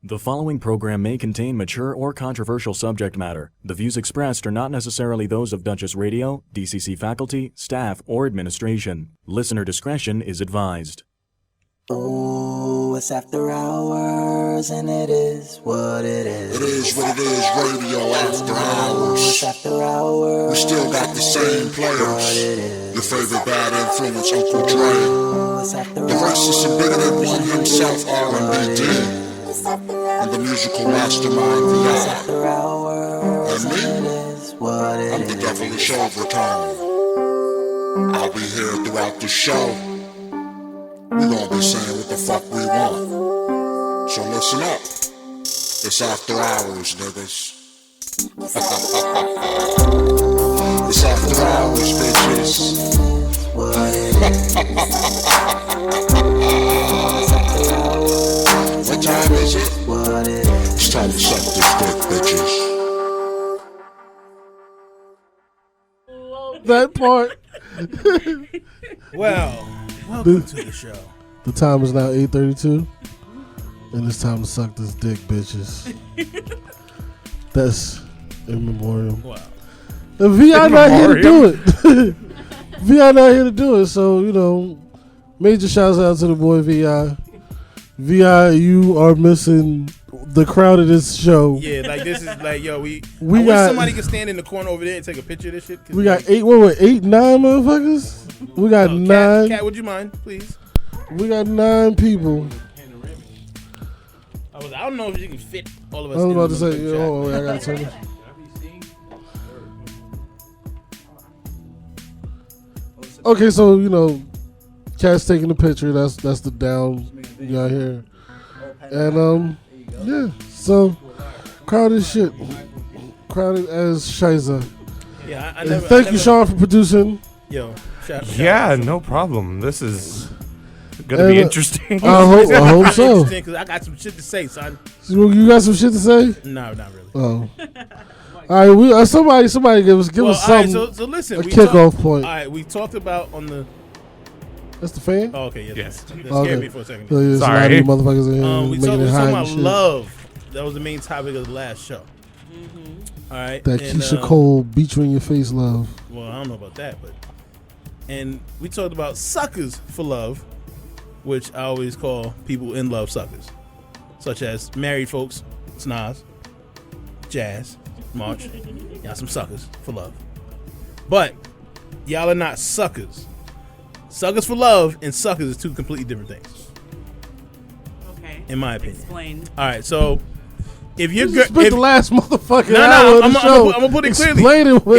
The following program may contain mature or controversial subject matter. The views expressed are not necessarily those of Duchess Radio, DCC faculty, staff, or administration. Listener discretion is advised. Oh, it's after hours, and it is what it is. It is what it is, radio after hours. It's after hours. We still got the same players. Your favorite bad influence, Uncle Dre. The racist and bigoted one himself, R&B D. And the musical mastermind, VI. And me, I'm the devilish overtone. I'll be here throughout the show. We gon' be saying what the fuck we want. So listen up. It's after hours, niggas. It's after hours, bitches. What time is it? It's time to suck this dick, bitches. That part. Well, welcome to the show. The time is now 8:32, and it's time to suck this dick, bitches. That's in memoriam. Wow. And VI not here to do it. VI not here to do it, so, you know, major shouts out to the boy VI. VI, you are missing the crowd of this show. Yeah, like this is like, yo, I wish somebody could stand in the corner over there and take a picture of this shit. We got 9 motherfuckers? We got 9. Cat, would you mind, please? We got 9 people. I don't know if you can fit all of us. I was in about to the say, chat. oh, wait, I gotta turn this. Okay, so, you know, Cat's taking the picture. That's the down you got here. And, yeah, so, crowded shit. Crowded as Shiza. Yeah, Thank you, Sean, for producing. Yo, Yeah, no problem. This is gonna be interesting. I hope so. Because I got some shit to say, son. So you got some shit to say? No, not really. Oh. All right, somebody give us something. All right, so listen. A kickoff point. All right, we talked about on the. That's the fan? Oh, okay, Yes. That scared me for a second. So there's Sorry. a lot of you motherfuckers in here We making it talked hot about and shit. love. That was the main topic of the last show. All right. That and, Keisha Cole beat you in your face love. Well, I don't know about that, but. And we talked about suckers for love, which I always call people in love suckers, such as married folks, Snoz, Jazz, March. Y'all some suckers for love. But y'all are not suckers. Suckers for love and suckers is two completely different things. Okay. In my opinion. Explain. All right, so if you're You spent the last motherfucking no, hour of I'm the show gonna put it clearly. explaining what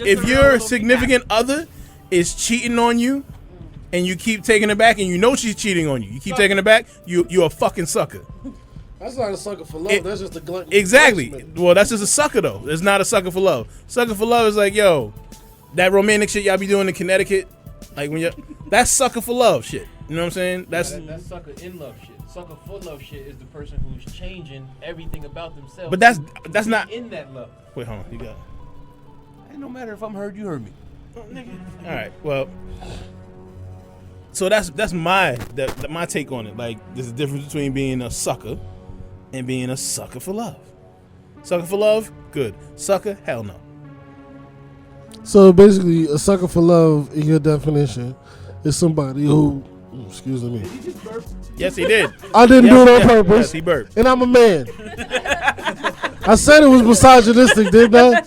If your significant other is cheating on you, and you keep taking her back, and you know she's cheating on you, you keep taking her back, you're a fucking sucker. That's not a sucker for love. That's just a glutton. Exactly. Well, that's just a sucker though. It's not a sucker for love. Sucker for love is like, yo, that romantic shit y'all be doing in Connecticut, like when that's sucker for love shit. You know what I'm saying? That's sucker in love shit. Sucker for love shit is the person who's changing everything about themselves. But that's not in that love. Wait, hold on. You got it. It no matter if I'm heard, you heard me. All right. Well, so that's my take on it. Like, there's a difference between being a sucker and being a sucker for love. Sucker for love, good. Sucker, hell no. So basically, a sucker for love, in your definition, is somebody who. Excuse me. Yes, he did. I didn't do it on purpose. Yes, he burped. And I'm a man. I said it was misogynistic, didn't I?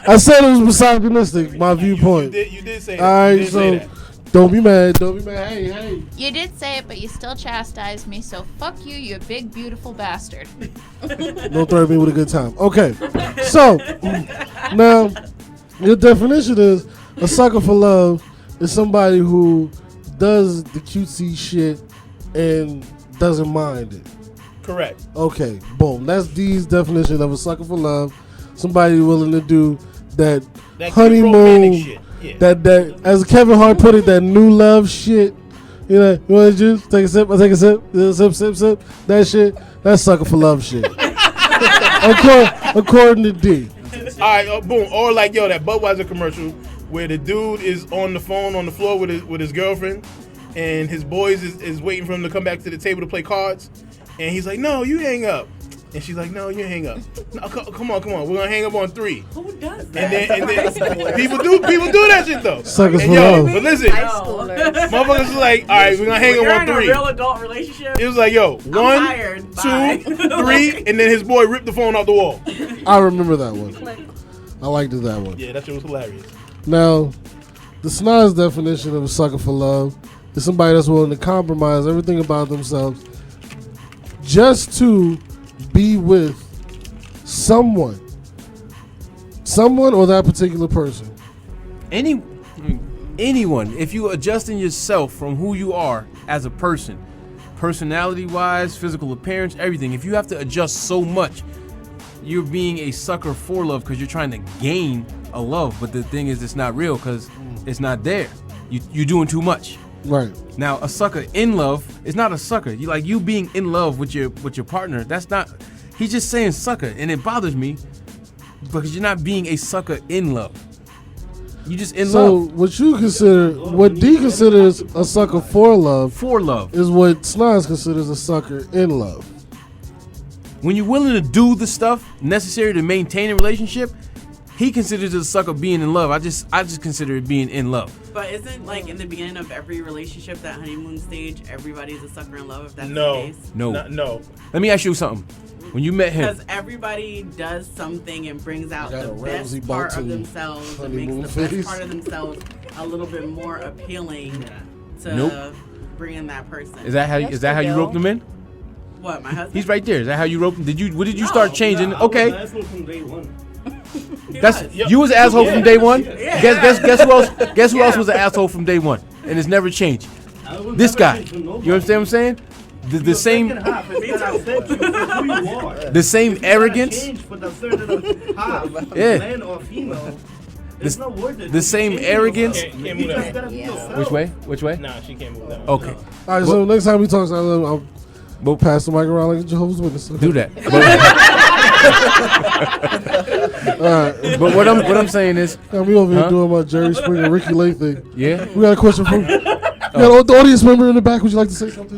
I said it was misogynistic, my viewpoint. You did say that. All right, You did say so that. don't be mad. Don't be mad. Hey. You did say it, but you still chastised me, so fuck you, you big, beautiful bastard. Don't threaten me with a good time. Okay. So, now, your definition is a sucker for love is somebody who does the cutesy shit and doesn't mind it. Correct. Okay, boom. That's D's definition of a sucker for love. Somebody willing to do that honeymoon, romantic shit. Yeah. that as Kevin Hart put it, that new love shit. You know, you want to juice? Take a sip. I take a sip. Sip. That shit. That's sucker for love shit. According to D. All right, boom. Or like, yo, that Budweiser commercial where the dude is on the phone on the floor with his girlfriend, and his boys is waiting for him to come back to the table to play cards, And he's like, no, you hang up. And she's like, no, you hang up. No, come on. We're gonna hang up on 3. Who does that? And then people do that shit though. Suckers And for love. but listen, High schoolers. motherfuckers is like, all right, we're gonna hang up You're on in a 3. real adult relationship. It was like, yo, 1, 2, 3, tired. Bye. and then his boy ripped the phone off the wall. I remember that one. I liked that one. Yeah, that shit was hilarious. Now, the Snoz definition of a sucker for love is somebody that's willing to compromise everything about themselves just to be with someone or that particular person. Anyone, if you adjusting yourself from who you are as a person, personality wise, physical appearance, everything, if you have to adjust so much, you're being a sucker for love because you're trying to gain a love. But the thing is, it's not real because it's not there. You're doing too much. Right. Now, a sucker in love is not a sucker. You being in love with your partner. That's not. He's just saying sucker, and it bothers me because you're not being a sucker in love. You just in love. So what D considers a sucker for love is what Snoz considers a sucker in love. When you're willing to do the stuff necessary to maintain a relationship, he considers it a sucker being in love. I just consider it being in love. But isn't like in the beginning of every relationship, that honeymoon stage, everybody's a sucker in love? If that's the case. No. No. Let me ask you something. When you met him, Because everybody does something and brings out Got the a Ramsay best part of Bolton themselves and honeymoon makes the phase. best part of themselves a little bit more appealing to Nope. bringing that person. is that how you roped him in? What, my husband? He's right there. Is that how you roped him? What did you start changing? Okay. That's you was an asshole from day one. Yeah. Guess who else? Guess who else was an asshole from day one, and it's never changed. This guy. You understand what I'm saying? The same arrogance. Yeah. The same arrogance. Can't move that. Which way? Nah, she can't move that. Okay. All right, so next time we talk, I'll pass the mic around like a Jehovah's Witness. Do that. All right. But what I'm saying is, We over here doing my Jerry Springer, Ricky Lake thing. yeah. We got a question from the audience member in the back. Would you like to say something?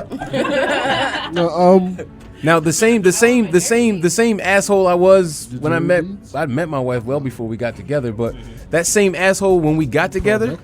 No, Now the same asshole I was when I met my wife well before we got together, but that same asshole when we got together,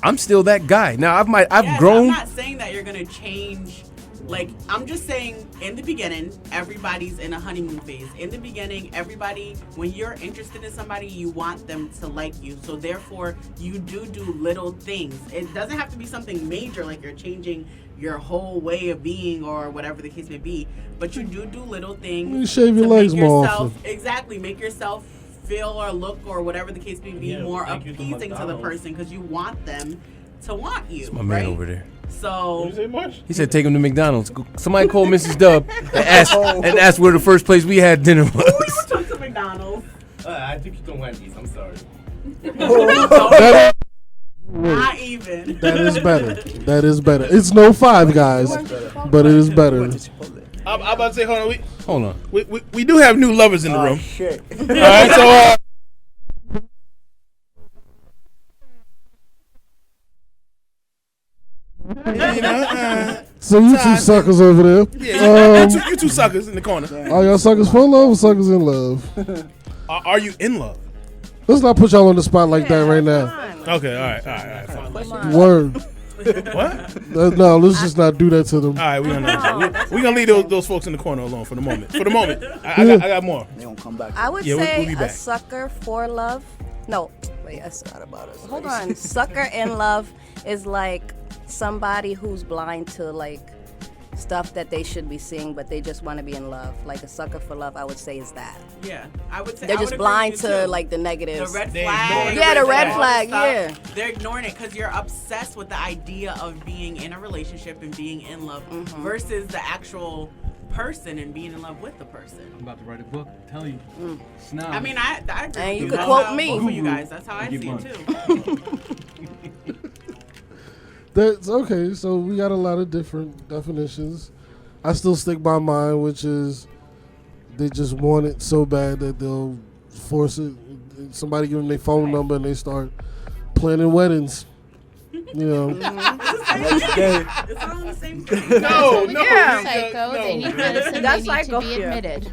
I'm still that guy. Now I've Yes, grown. I'm not saying that you're gonna change. Like, I'm just saying, in the beginning, everybody's in a honeymoon phase. In the beginning, everybody, when you're interested in somebody, you want them to like you. So therefore, you do little things. It doesn't have to be something major, like you're changing your whole way of being or whatever the case may be. But you do little things. You shave your to legs make more yourself, often. Exactly. Make yourself feel or look or whatever the case may be more appeasing to the person because you want them to want you. My man over there. So Did you say much? He said take him to McDonald's. Somebody called Mrs. Dub and asked where the first place we had dinner we was. took to McDonald's. I took you to Wendy's. I'm sorry. Not even. that is better. It's no 5 guys, but it is better. I'm about to say, hold on. Hold on. We do have new lovers in the room. Shit. All right, so So you two suckers over there. yeah, you two suckers in the corner. Are y'all suckers for love or suckers in love? Are you in love? Let's not put y'all on the spot like that right now. Okay, all right, fine. Word. What? No, let's just not do that to them. All right, we're gonna leave those folks in the corner alone for the moment. I got more. They don't come back. I would Yeah, say we'll be a back. sucker for love. No, wait, I forgot about it. Hold on. Sucker in love is like somebody who's blind to like stuff that they should be seeing, but they just want to be in love. Like a sucker for love, I would say is that. Yeah, I would say They're I just would agree blind with you to too. like the negatives. The red They flag. ignore Yeah, the red all flag, stuff, yeah. They're ignoring it because you're obsessed with the idea of being in a relationship and being in love versus the actual person and being in love with the person. I'm about to write a book. Tell you. Snob. I mean, I agree. And with you That's could quote how- me. both of you guys. That's how I see it too. That's okay. So we got a lot of different definitions. I still stick by mine, which is they just want it so bad that they'll force it. Somebody give them their phone number and they start planning weddings. You know. It's all the same thing. No, Psycho. They need medicine. That's They need to psycho. be admitted.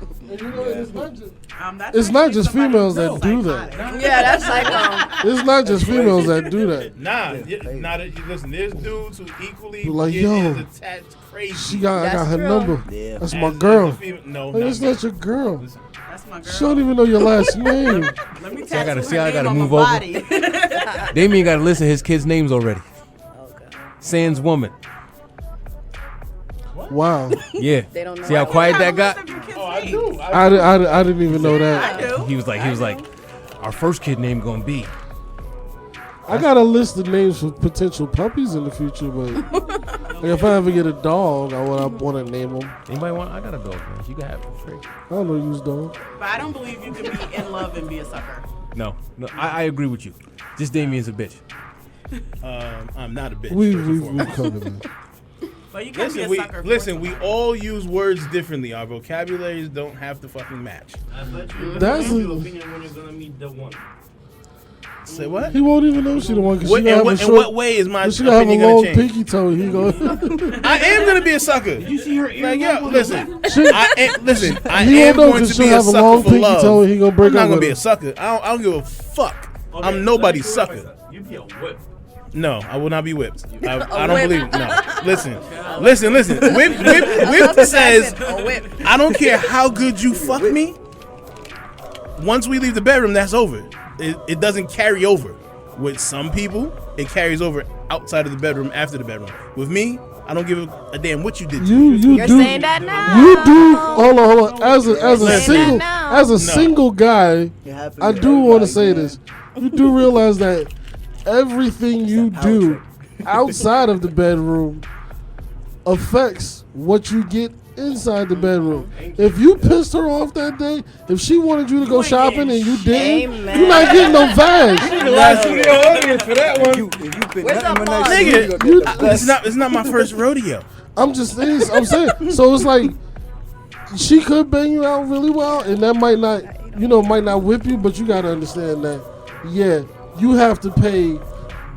It's not just females that do that. Yeah, that's psycho. It's not just females that do that. Listen, there's dudes who equally Like, get yo, attached crazy. I got That's her true. number. Yeah. That's my girl. No, Like, it's not your girl. That's my girl. She don't even know your last name. Let me I gotta tattoo her I gotta name on move my over. body. Damien gotta listen to his kids' names already. Sans woman. Wow. Yeah. They don't know. See how quiet that got? I didn't even know that. I do. He was like, our first kid name gonna be. I got a list of names for potential puppies in the future, but like, if I ever get a dog, I want to name them. Anybody want? I got a dog, man. You can have it for free. I don't know use dog. But I don't believe you can be in love and be a sucker. No, I agree with you. Just Damien's a bitch. I'm not a bitch. We covered that. But you can be a sucker. Listen, we all use words differently. Our vocabularies don't have to fucking match. That's your opinion when you're gonna meet the one. Say what? He won't even know she the one because What, she in, have what, a in short. what way is my She have a opinion long gonna change? pinky toe. He go. I am gonna be a sucker. Did you see her ear? Like, yo, listen. She- I am He going won't know to because be she'll a have a sucker long for pinky love. toe and he gonna break I'm not up gonna with be her. a sucker. I don't give a fuck. I'm nobody's sucker. You be a whip. No, I will not be whipped. I A don't whip. believe it. No. Listen. Whip says, A whip. I don't care how good you fuck me. Once we leave the bedroom, that's over. It doesn't carry over. With some people, it carries over outside of the bedroom, after the bedroom. With me, I don't give a damn what you did to me. You're saying that now. You do. Hold on. As a Saying single that now. as a single guy, I do want to say this. You do realize that everything you do outside of the bedroom affects what you get inside the bedroom. If you pissed her off that day, if she wanted you to go shopping and you didn't, Amen. you're not getting no vag. for that one. Where's the ball? Nigga, it's not my first rodeo. I'm saying. So it's like she could bang you out really well, and that might not whip you, but you gotta understand that. Yeah, you have to pay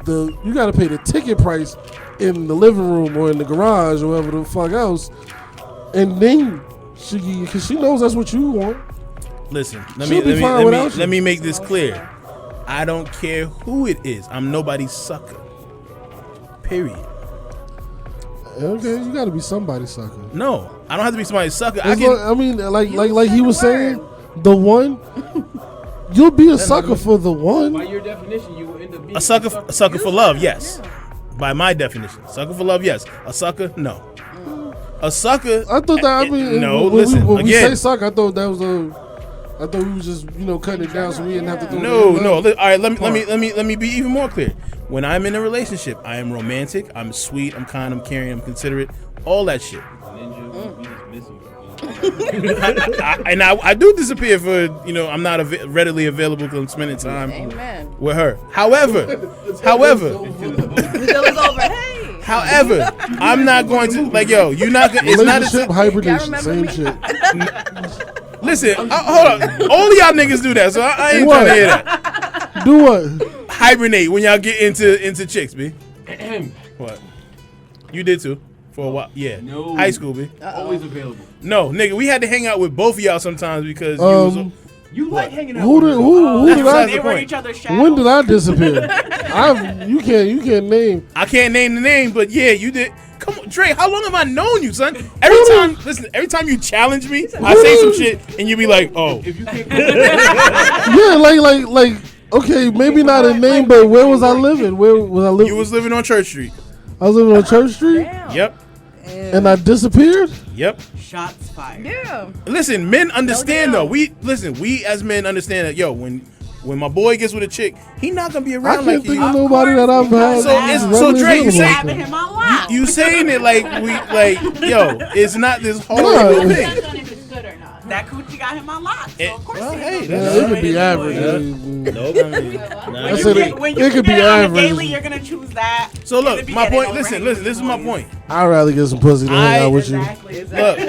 the ticket price in the living room or in the garage or whatever the fuck else, and then because she knows that's what you want. Listen, let me make this clear. I don't care who it is. I'm nobody's sucker. Period. Okay, you gotta be somebody's sucker. No, I don't have to be somebody's sucker. Like he was saying, the one. You'll be a sucker for the one. By your definition, you will end up being A sucker for love, yes. By my definition, sucker for love, yes. A sucker, no. A sucker. I thought that. No, when listen. we Again, say sucker, I thought that was I thought we was just cutting it down so we didn't have to throw no. All right, let me be even more clear. When I'm in a relationship, I am romantic. I'm sweet. I'm kind. I'm caring. I'm considerate. All that shit. I do disappear for I'm not readily available because I'm spending time Amen. with her. However, Until it's over. Hey. however, I'm not going to you're not gonna. It's not relationship a hibernation, Y'all same remember shit. listen. Hold on, all of y'all niggas do that, so I ain't What? trying to hear that. Do what? Hibernate when y'all get into chicks, b. What? You did too for a while, yeah. No. High school, b. always available. No, nigga, we had to hang out with both of y'all sometimes because You like hanging out Who with did her. who did besides They the were point. each other's shadows. when did I disappear? You can't name. I can't name the name, but yeah, you did. Come on, Dre, how long have I known you, son? Every time you challenge me, I say some shit and you be like, oh. If you can't Yeah, like okay, maybe not a name, but where was I living? Where was I living? You was living on Church Street. I was living on Church Street, Yep. and I disappeared. Yep. Shots fired. Yeah. Listen, men understand though. We as men understand that. When my boy gets with a chick, he not gonna be I around can't like think you. of nobody that I've had. So Dre, you readily say Having available. him on loud. you saying it like it's not this horrible No. thing. Depends on if it's good or not. That coochie got him on lock. So of course Well, he's hey, gonna Yeah, that's it could be average. Nope. I said it when could you be get it on a average. daily, you're gonna choose that. So in the look, my beginning point. over Listen, hanging listen. with This is my boys. point. I'd rather get some pussy than hang out with you Exactly. Look,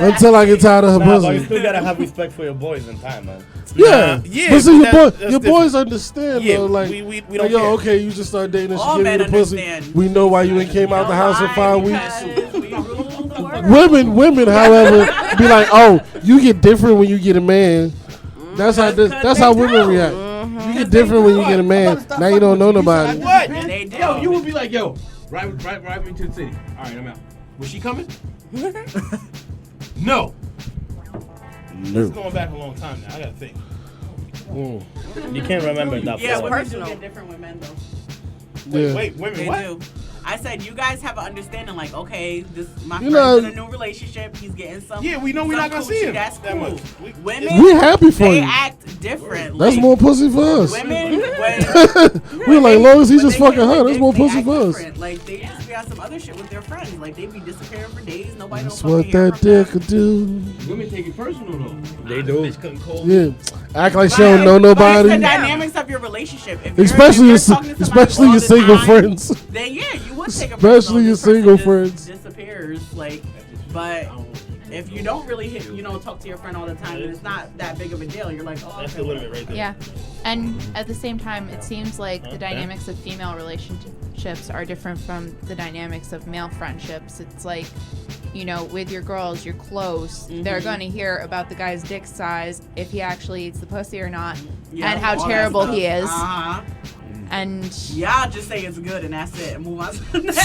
until I get tired of her Nah, but you pussy. still gotta have respect for your boys in time, man. Yeah, yeah, but see, but that's your different. boys understand Yeah, though. Like, we don't like, yo, care. okay, you just start dating and All she give men you the pussy. understand. We know why you ain't came out the house in 5 weeks. Because we rule the world. Women, however, be like, oh, you get different when you get a man. That's how that's how women react. You get different when you get a man. Now you don't know nobody. What? They do. Yo, you would be like, yo, ride me to the city. All right, I'm out. Was she coming? No. It's going back a long time now. I gotta think. You can't remember that. Yeah, far. women do get different with men though. Yeah. Wait, women, They what? do. I said you guys have an understanding, like, okay, this my You friend's know- in a new relationship. He's getting some. Yeah, we know we're some not gonna coochie, see him That's that cool. much. Women, We happy for they you. act different. That's like, more pussy for us. Women, We're like, long as he when just they fucking get her, with that's dick, more they pussy act for us. different. Like they just be on some other shit with their friends. Like they be disappearing for days. Nobody That's don't what fucking hear that from them. dick could do. Women take it personal though. They do. Bitch couldn't call Yeah, act like she But don't know But it's nobody. the dynamics of your relationship. If Especially you're your talking to somebody especially all your the single time, friends. Then yeah, you would take a Especially your this person single just friends. disappears. Like, but if you don't really hit, talk to your friend all the time, then it's not that big of a deal. You're like, oh, That's okay, the limit right there. Yeah. And at the same time, it seems like the dynamics of female relationships are different from the dynamics of male friendships. It's like, with your girls, you're close. They're going to hear about the guy's dick size, if he actually eats the pussy or not, Yeah, and how all that terrible stuff. he is. Uh-huh. And Y'all just say it's good and that's it. And move on to the next.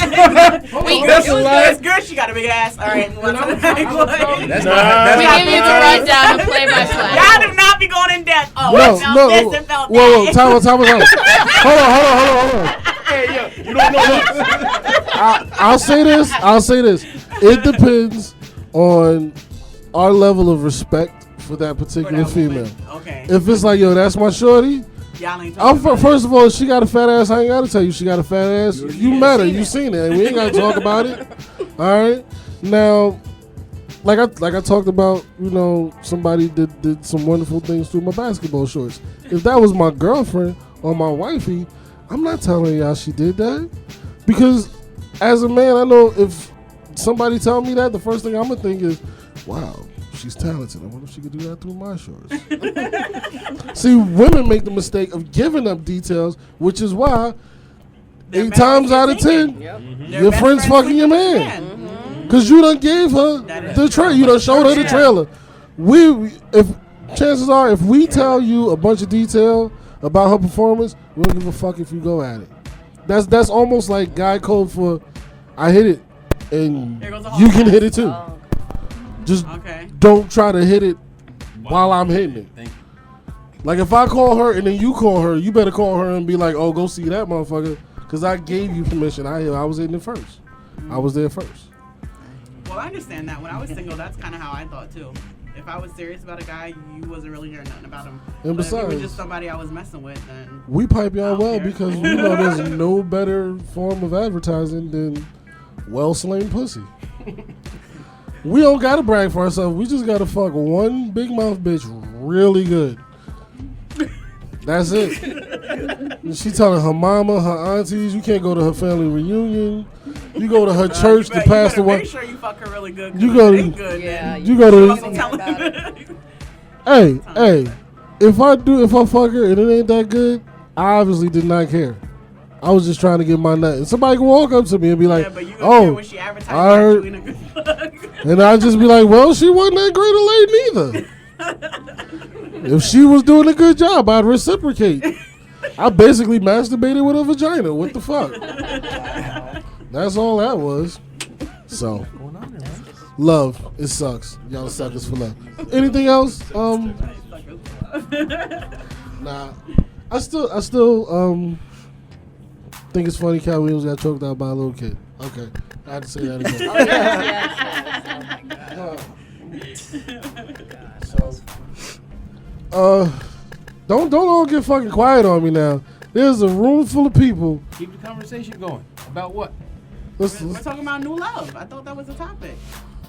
Wait, It's good. It's good. She got a big ass. All right, move on to the next one. That's we not. give you the rundown of play-by-play. Y'all do not be going in depth. Oh, I felt No, this and felt whoa, that. time out. Hold on. Hey, yo, you don't know what? I'll say this. It depends on our level of respect for that particular female. Okay. If it's like, yo, that's my shorty. Y'all ain't talking about First of all, she got a fat ass. I ain't gotta tell you she got a fat ass. You met her. You seen it. We ain't gotta talk about it. All right. Now, like I talked about, somebody did some wonderful things through my basketball shorts. If that was my girlfriend or my wifey, I'm not telling y'all she did that, because as a man, I know if somebody tell me that, the first thing I'm gonna think is, wow, she's talented. I wonder if she could do that through my shorts. See, women make the mistake of giving up details, which is why They're 8 better times than out of you 10, think. your best friend's friends fucking with your your man. Because you done gave her That is the trailer. true. You done showed her the Yeah. trailer. Chances are, if we tell you a bunch of detail about her performance, we don't give a fuck if you go at it. That's almost like guy code for, I hit it, and Here goes the you whole can hit cast. it too. Just Okay. don't try to hit it while I'm hitting it. Thank you. Like if I call her and then you call her, you better call her and be like, "Oh, go see that motherfucker," because I gave you permission. I was hitting it first. I was there first. Well, I understand that. When I was single, that's kind of how I thought too. If I was serious about a guy, you wasn't really hearing nothing about him. And But if it was besides, just somebody I was messing with, then we pipe I y'all don't well care. because we know there's no better form of advertising than well-slain pussy. We don't gotta brag for ourselves. We just gotta fuck one big mouth bitch really good. That's it. And she telling her mama, her aunties, you can't go to her family reunion. You go to her church to pass the Make one. sure you fuck her really good. You 'cause go if it to- ain't good, Yeah, then You go to. also tell about Hey, if I fuck her and it ain't that good, I obviously did not care. I was just trying to get my nut. And somebody can walk up to me and be like, yeah, but you gonna care "Oh," when she advertises I that heard- you ain't a good fuck. and I just be like, "Well, she wasn't that great a lady neither." If she was doing a good job, I'd reciprocate. I basically masturbated with a vagina. What the fuck? That's all that was. So, love, it sucks. Y'all suckers for love. Anything else? Nah. I still think it's funny Cat Williams got choked out by a little kid. Okay. I had to say that again. Don't all get fucking quiet on me now. There's a room full of people. Keep the conversation going. About what? We're talking about new love. I thought that was the topic.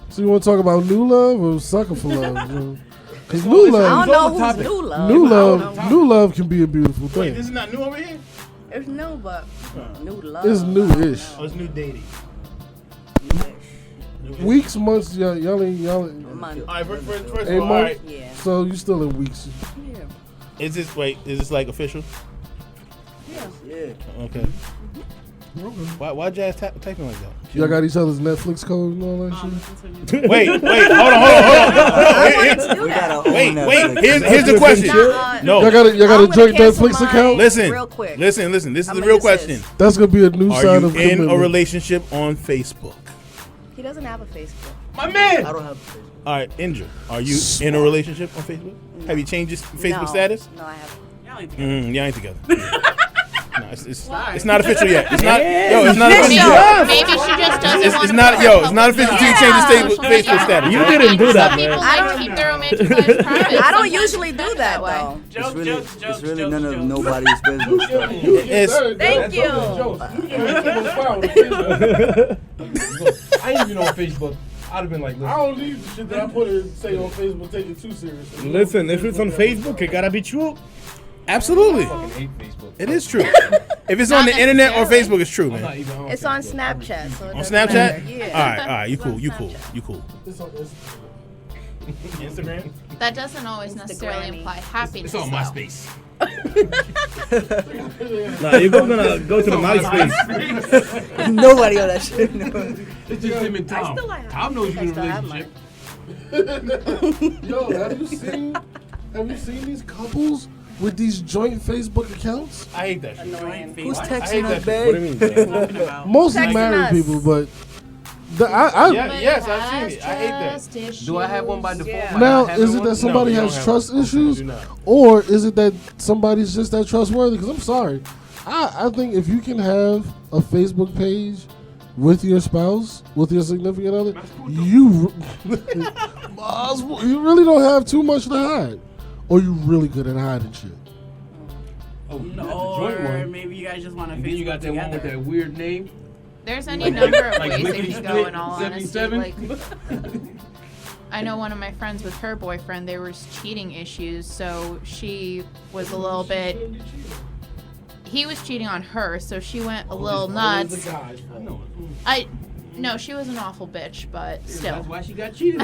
So you want to talk about new love or sucker for love? Because new I love, don't know who's new love. new love can be a beautiful Wait, thing. this is not new over here? It's new, but new love. It's newish. Oh, it's new dating. Weeks, months, y'all ain't. Month. All right, first of Hey, all, Mo? all right. Yeah. So you still in weeks? Yeah. Is this like official? Yeah. Okay. Why'd you ass typing like that? Y'all got each other's Netflix code and all that shit? Wait, hold on. Wait. Here's the question. No. Y'all got a joint cancel Netflix mine account? Listen. Real quick. Listen. This is I'm the gonna real use this. question. That's gonna be a new Are sign you of in commitment. a relationship on Facebook? He doesn't have a Facebook. My man. I don't have Facebook. All right, Indra, are you in a relationship on Facebook? Have you changed your Facebook No. status? No, I haven't. Y'all ain't together. Y'all ain't together. No, it's not official yet. It's not. Yo, it's not Maybe, official yet. maybe she just doesn't It's want not. to Yo, it's not official until you change your Facebook status. You didn't do that, Some people man. like to keep their romantic lives private. I don't Sometimes usually it's do better that way. though. Jokes, It's really jokes, none of jokes. nobody's business. stuff. It's Thank you. I ain't even on Facebook. I'd have been like, I listen. don't need the shit that I put it say on Facebook. Take it too seriously. Listen, if it's on Facebook, it gotta be true. absolutely. I fucking hate Facebook. It is true. If it's on the internet or Facebook, it's true, I'm not man. even on It's on Facebook. Snapchat. So it On doesn't Snapchat? matter. Yeah. All right. You It's on cool. You Snapchat. cool. It's on Instagram. That doesn't always necessarily Instagrammy. imply happiness. It's on though. MySpace. Nah, you're gonna go to the MySpace. Nobody on that shit. No. It's just him and Tom. still have- Tom knows I you're in a still have relationship. Yo, have you seen these couples with these joint Facebook accounts? I hate that shit. Annoying. Who's I hate texting us, that. babe? What do you mean? Talking about. Mostly Texting married us. people, but Yes, I've seen it. I hate that. Do I have one by default? Yeah. By now not having is it one? that somebody you don't has have trust one. issues, You do not. or is it that somebody's just that trustworthy? Because I'm sorry, I think if you can have a Facebook page with your spouse, with your significant other, you really don't have too much to hide, or you really good at hiding shit. Oh, you got the joint Or one. maybe you guys just want to And then you got that one with that weird name. There's any number of like ways it Lickety can go. Split In all honesty, 77? like I know one of my friends with her boyfriend. There was cheating issues, so she was a little bit. He was cheating on her, so she went a little nuts. No, she was an awful bitch, but still. That's why she got cheated.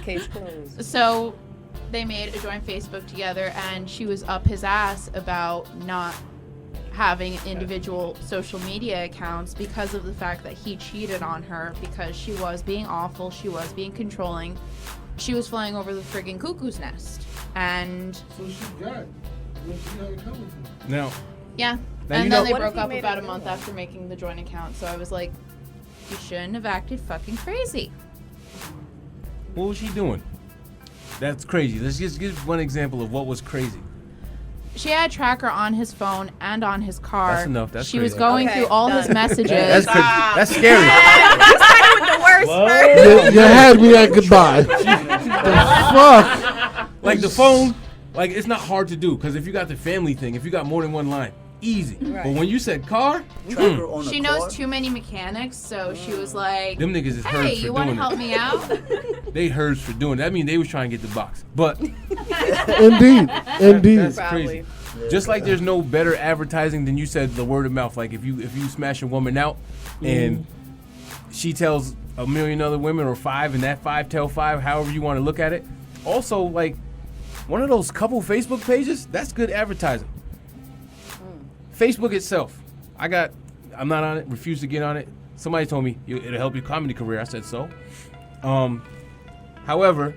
Case closed. So they made a joint Facebook together, and she was up his ass about not having individual social media accounts because of the fact that he cheated on her, because she was being awful, she was being controlling, she was flying over the friggin' cuckoo's nest. And So she got what she had coming from. Now, yeah, Now, and you then know- they What if broke he up made about it a month real? after making the joint account. So I was like, you shouldn't have acted fucking crazy. What was she doing? That's crazy. Let's just give one example of what was crazy. She had a tracker on his phone and on his car. That's enough. That's she was crazy. going Okay, through all his done. messages. That's crazy. That's scary. You started with the worst first. You had me at goodbye. The fuck? Like the phone, like it's not hard to do because if you got the family thing, if you got more than one line, easy. Right. But when you said car, Tracker on She a knows car? too many mechanics, so she was like, them niggas is "Hey, hers for you want to doing help it. me out?" They hers for doing it. That means they was trying to get the box. But Indeed. that's Probably. crazy. Just like there's no better advertising than you said the word of mouth. Like if you smash a woman out and she tells a million other women or five and that five tell five, however you want to look at it. Also, like one of those couple Facebook pages, that's good advertising. Facebook itself, I'm not on it, refuse to get on it. Somebody told me it'll help your comedy career. I said so. However,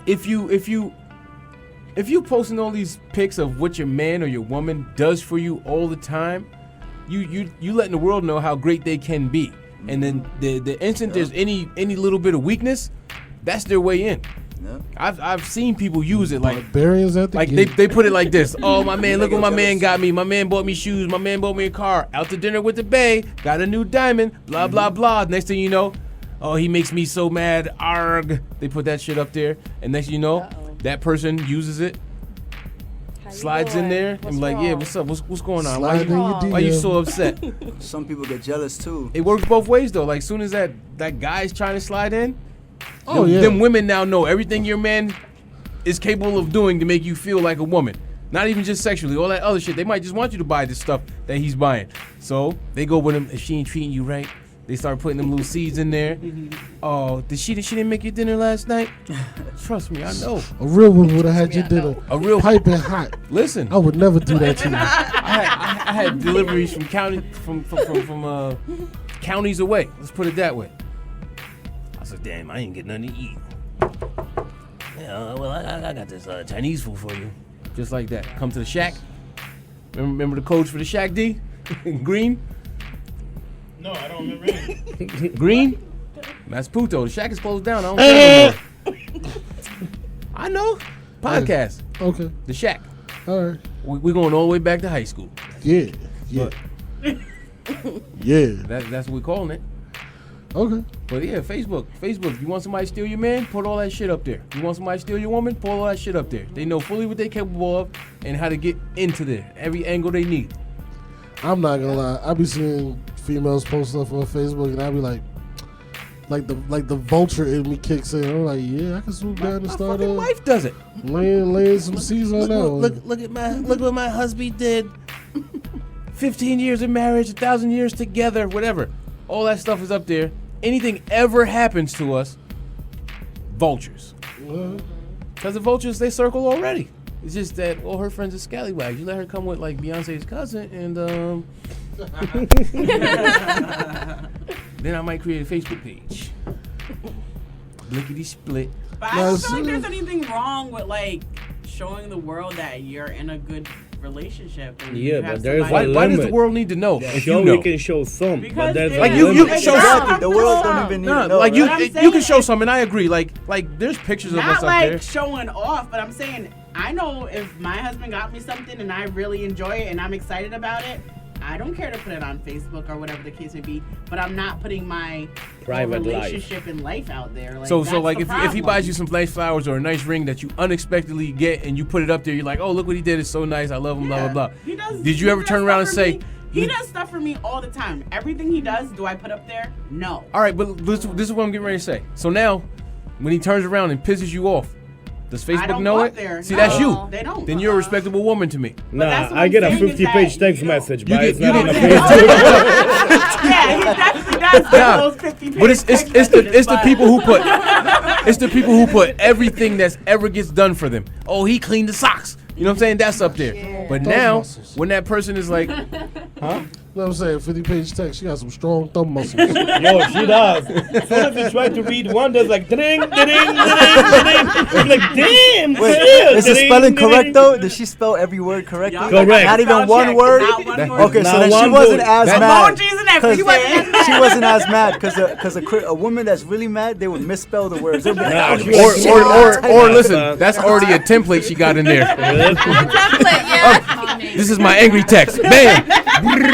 if you posting all these pics of what your man or your woman does for you all the time, you letting the world know how great they can be. And then the instant there's any little bit of weakness, that's their way in. Yeah. I've seen people use it like Barbarians at the like gate. they put it like this. Oh, my man, look what my man got me. My man bought me shoes. My man bought me a car. Out to dinner with the bae. Got a new diamond. Blah, blah, blah. Next thing you know, oh, he makes me so mad. Arg. They put that shit up there. And next thing you know, that person uses it, slides in there, and be like, yeah, what's up? What's going on? Slide in your Why you DM. so upset? Some people get jealous too. It works both ways, though. Like, soon as that guy's trying to slide in, Oh, yeah. Them women now know everything your man is capable of doing to make you feel like a woman. Not even just sexually, all that other shit. They might just want you to buy this stuff that he's buying. So they go with him. If she ain't treating you right, they start putting them little seeds in there. Oh, she didn't make your dinner last night? Trust me, I know. A real one would have had your dinner a real piping hot. Listen, I would never do that to you. I had deliveries from counties away. Let's put it that way. I said, damn, I ain't get nothing to eat. Yeah, well, I got this Chinese food for you. Just like that. Come to the shack. Remember the codes for the shack, D? Green? No, I don't remember any. Green? That's Puto. The shack is closed down. I don't care no more. I know. Podcast. Okay. The shack. All right. We're going all the way back to high school. Yeah. Yeah. That's what we're calling it. Okay. But yeah, Facebook. You want somebody to steal your man? Put all that shit up there. You want somebody to steal your woman? Put all that shit up there. They know fully what they're capable of and how to get into there. Every angle they need. I'm not gonna lie. I be seeing females post stuff on Facebook, and I be like the vulture in me kicks in. I'm like, yeah, I can swoop down and start. My wife does it. Laying some seeds on that one. Look what my husband did. 15 years of marriage, 1,000 years together, whatever. All that stuff is up there. Anything ever happens to us, vultures. Because the vultures, they circle already. It's just that all her friends are scallywags. You let her come with like Beyonce's cousin, and then I might create a Facebook page. Blickety split. But I don't feel like there's anything wrong with like showing the world that you're in a good relationship. And Yeah, you have but there's somebody- Why does the world need to know? Yeah, If sure, you know? we can show some, Because but there's Like a you limit. can show Exactly. The world don't even need to know. like right? What I'm you can saying show is- some, and I agree. Like there's pictures of us Not up like there. showing off, but I'm saying I know if my husband got me something and I really enjoy it and I'm excited about it, I don't care to put it on Facebook or whatever the case may be. But I'm not putting my Private life. relationship and life out there. Like, So that's like the if he problem. buys you some nice flowers or a nice ring that you unexpectedly get and you put it up there, you're like, oh, look what he did, it's so nice, I love him, blah blah blah. He does. Did you he ever does turn around and stuff for say? me. He does stuff for me all the time. Everything he does, do I put up there? No. All right, but this is what I'm getting ready to say. So now, when he turns around and pisses you off, does I Facebook don't know go it? up there. See, No, that's you. they don't. Then you're a respectable woman to me. Nah, that's what I I'm get a saying is 50-page that, text you know, message, you but get- it's you not on get- the Facebook. Yeah, he definitely does get Nah, those 50 pages. But it's the people who put it's the people who put everything that's ever gets done for them. Oh, he cleaned the socks. You know what I'm saying? That's up there. But Thumb now, muscles. when that person is like, huh? You know what I'm saying? 50-page text. She got some strong thumb muscles. Yo, she does. Sometimes you try to read one, there's like ding, ding, ding, ding, ding. I'm like, damn, Wait, chill, is the ding, spelling ding. correct though? Did she spell every word correctly? Yeah. Correct. Not even Spell one check, word? not one word. Okay, so Not then she one wasn't word. as That- mad. Emojis and everything. She wasn't as mad because a woman that's really mad, they would misspell the words. They'd be like, Nah, "Oh, she you was- shit." or listen, that's already a template she got in there. Template, yeah. This is my angry text. Bam.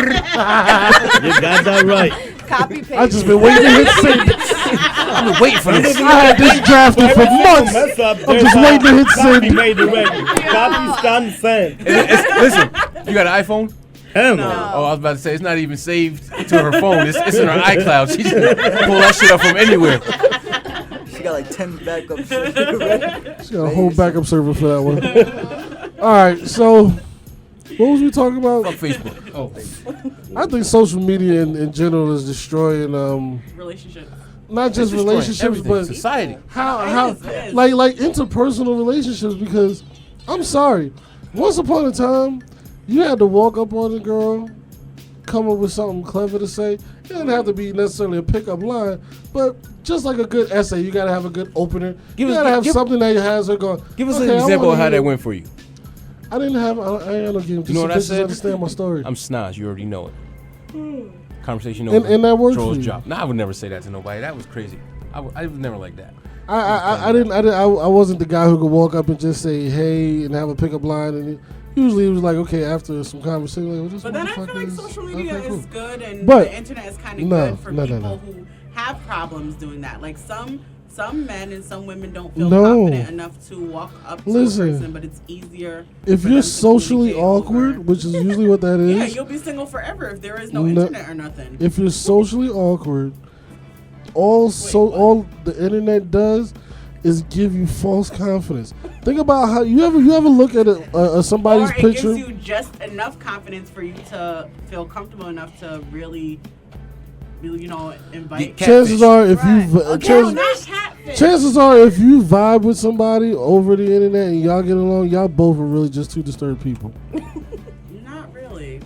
You got that right. Copy paste. I just been waiting to hit send. I've been waiting for this. I had this drafted for months. Mess up, I'm just waiting to hit Copy send. made already. Copy, scan, send. Listen, you got an iPhone? Hell no. Oh, I was about to say it's not even saved to her phone. It's in her iCloud. She just pull that shit up from anywhere. She got like 10 backups. She got a whole backup server for that one. All right, so what was we talking about? Fuck Facebook. Oh, I think social media in general is destroying Relationship. not just destroying relationships, everything. but Society. how It is. like interpersonal relationships. Because I'm sorry, once upon a time, you had to walk up on a girl, come up with something clever to say. It didn't have to be necessarily a pickup line, but just like a good essay, you gotta have a good opener. Give You us- gotta have give- something that has her going. Give us "Okay, an I example of wanna how hear- that went for you. I didn't have. I ain't no game. Just You know so what I bitches said? understand my story. I'm Snoz. You already know it. Conversation And- over. and that worked Drawers for you? drop. Nah, I would never say that to nobody. That was crazy. I was never like that. I wasn't the guy who could walk up and just say hey and have a pickup line, and usually it was like, okay, after some conversation, like, well, this But then I feel motherfucker like is- social media okay, cool. is good and But- the internet is kind of No, good for no, no, people no. who have problems doing that. Like some men and some women don't feel No. confident enough to walk up to Listen, a person, but it's easier. If for you're them to socially communicate awkward, over- which is usually what that is, yeah, you'll be single forever if there is no No- internet or nothing. if you're socially awkward all the internet does is give you false confidence. Think about how you ever look at somebody's or it picture. gives you just enough confidence for you to feel comfortable enough to really invite. Chances are, if you Okay, chances are, if you vibe with somebody over the internet and y'all get along, y'all both are really just two disturbed people. Not really.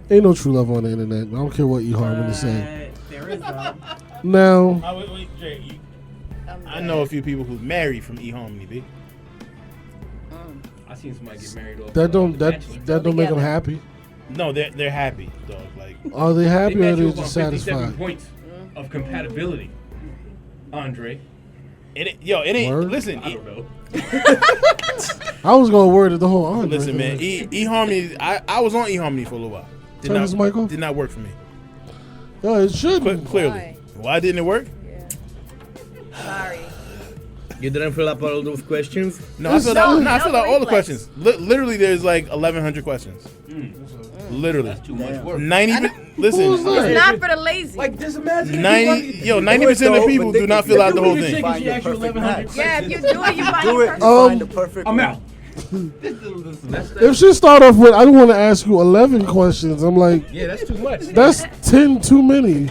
Ain't no true love on the internet. I don't care what eHarmony say. There is though. Now, Wait, Jay, I know a few people who's married from eHarmony, B. I seen somebody get married off. that don't make them happy. No, they're happy, dog. Like, Are they happy or are match they you just about 57 satisfied? points of compatibility. Andre. it ain't. Word? Listen, I don't know. I was gonna word it the whole on. listen, man. eHarmony. I was on eHarmony for a little while. Turn this mic off. Did not work for me. No, it shouldn't. Clearly, why didn't it work? Sorry. You didn't fill up all those questions? No, I filled out all the questions. Literally, there's like 1,100 questions. Literally, That's too much work. 90. Listen, It's not for the lazy. Like, just imagine. 90% of people do not fill out the whole thing. Find your perfect match. Yeah, if you do it, you find Do your it. person. Find the perfect. I'm out. If she start off with, I don't want to ask you 11 questions. I'm like, Yeah, that's too much. that's 10 too many.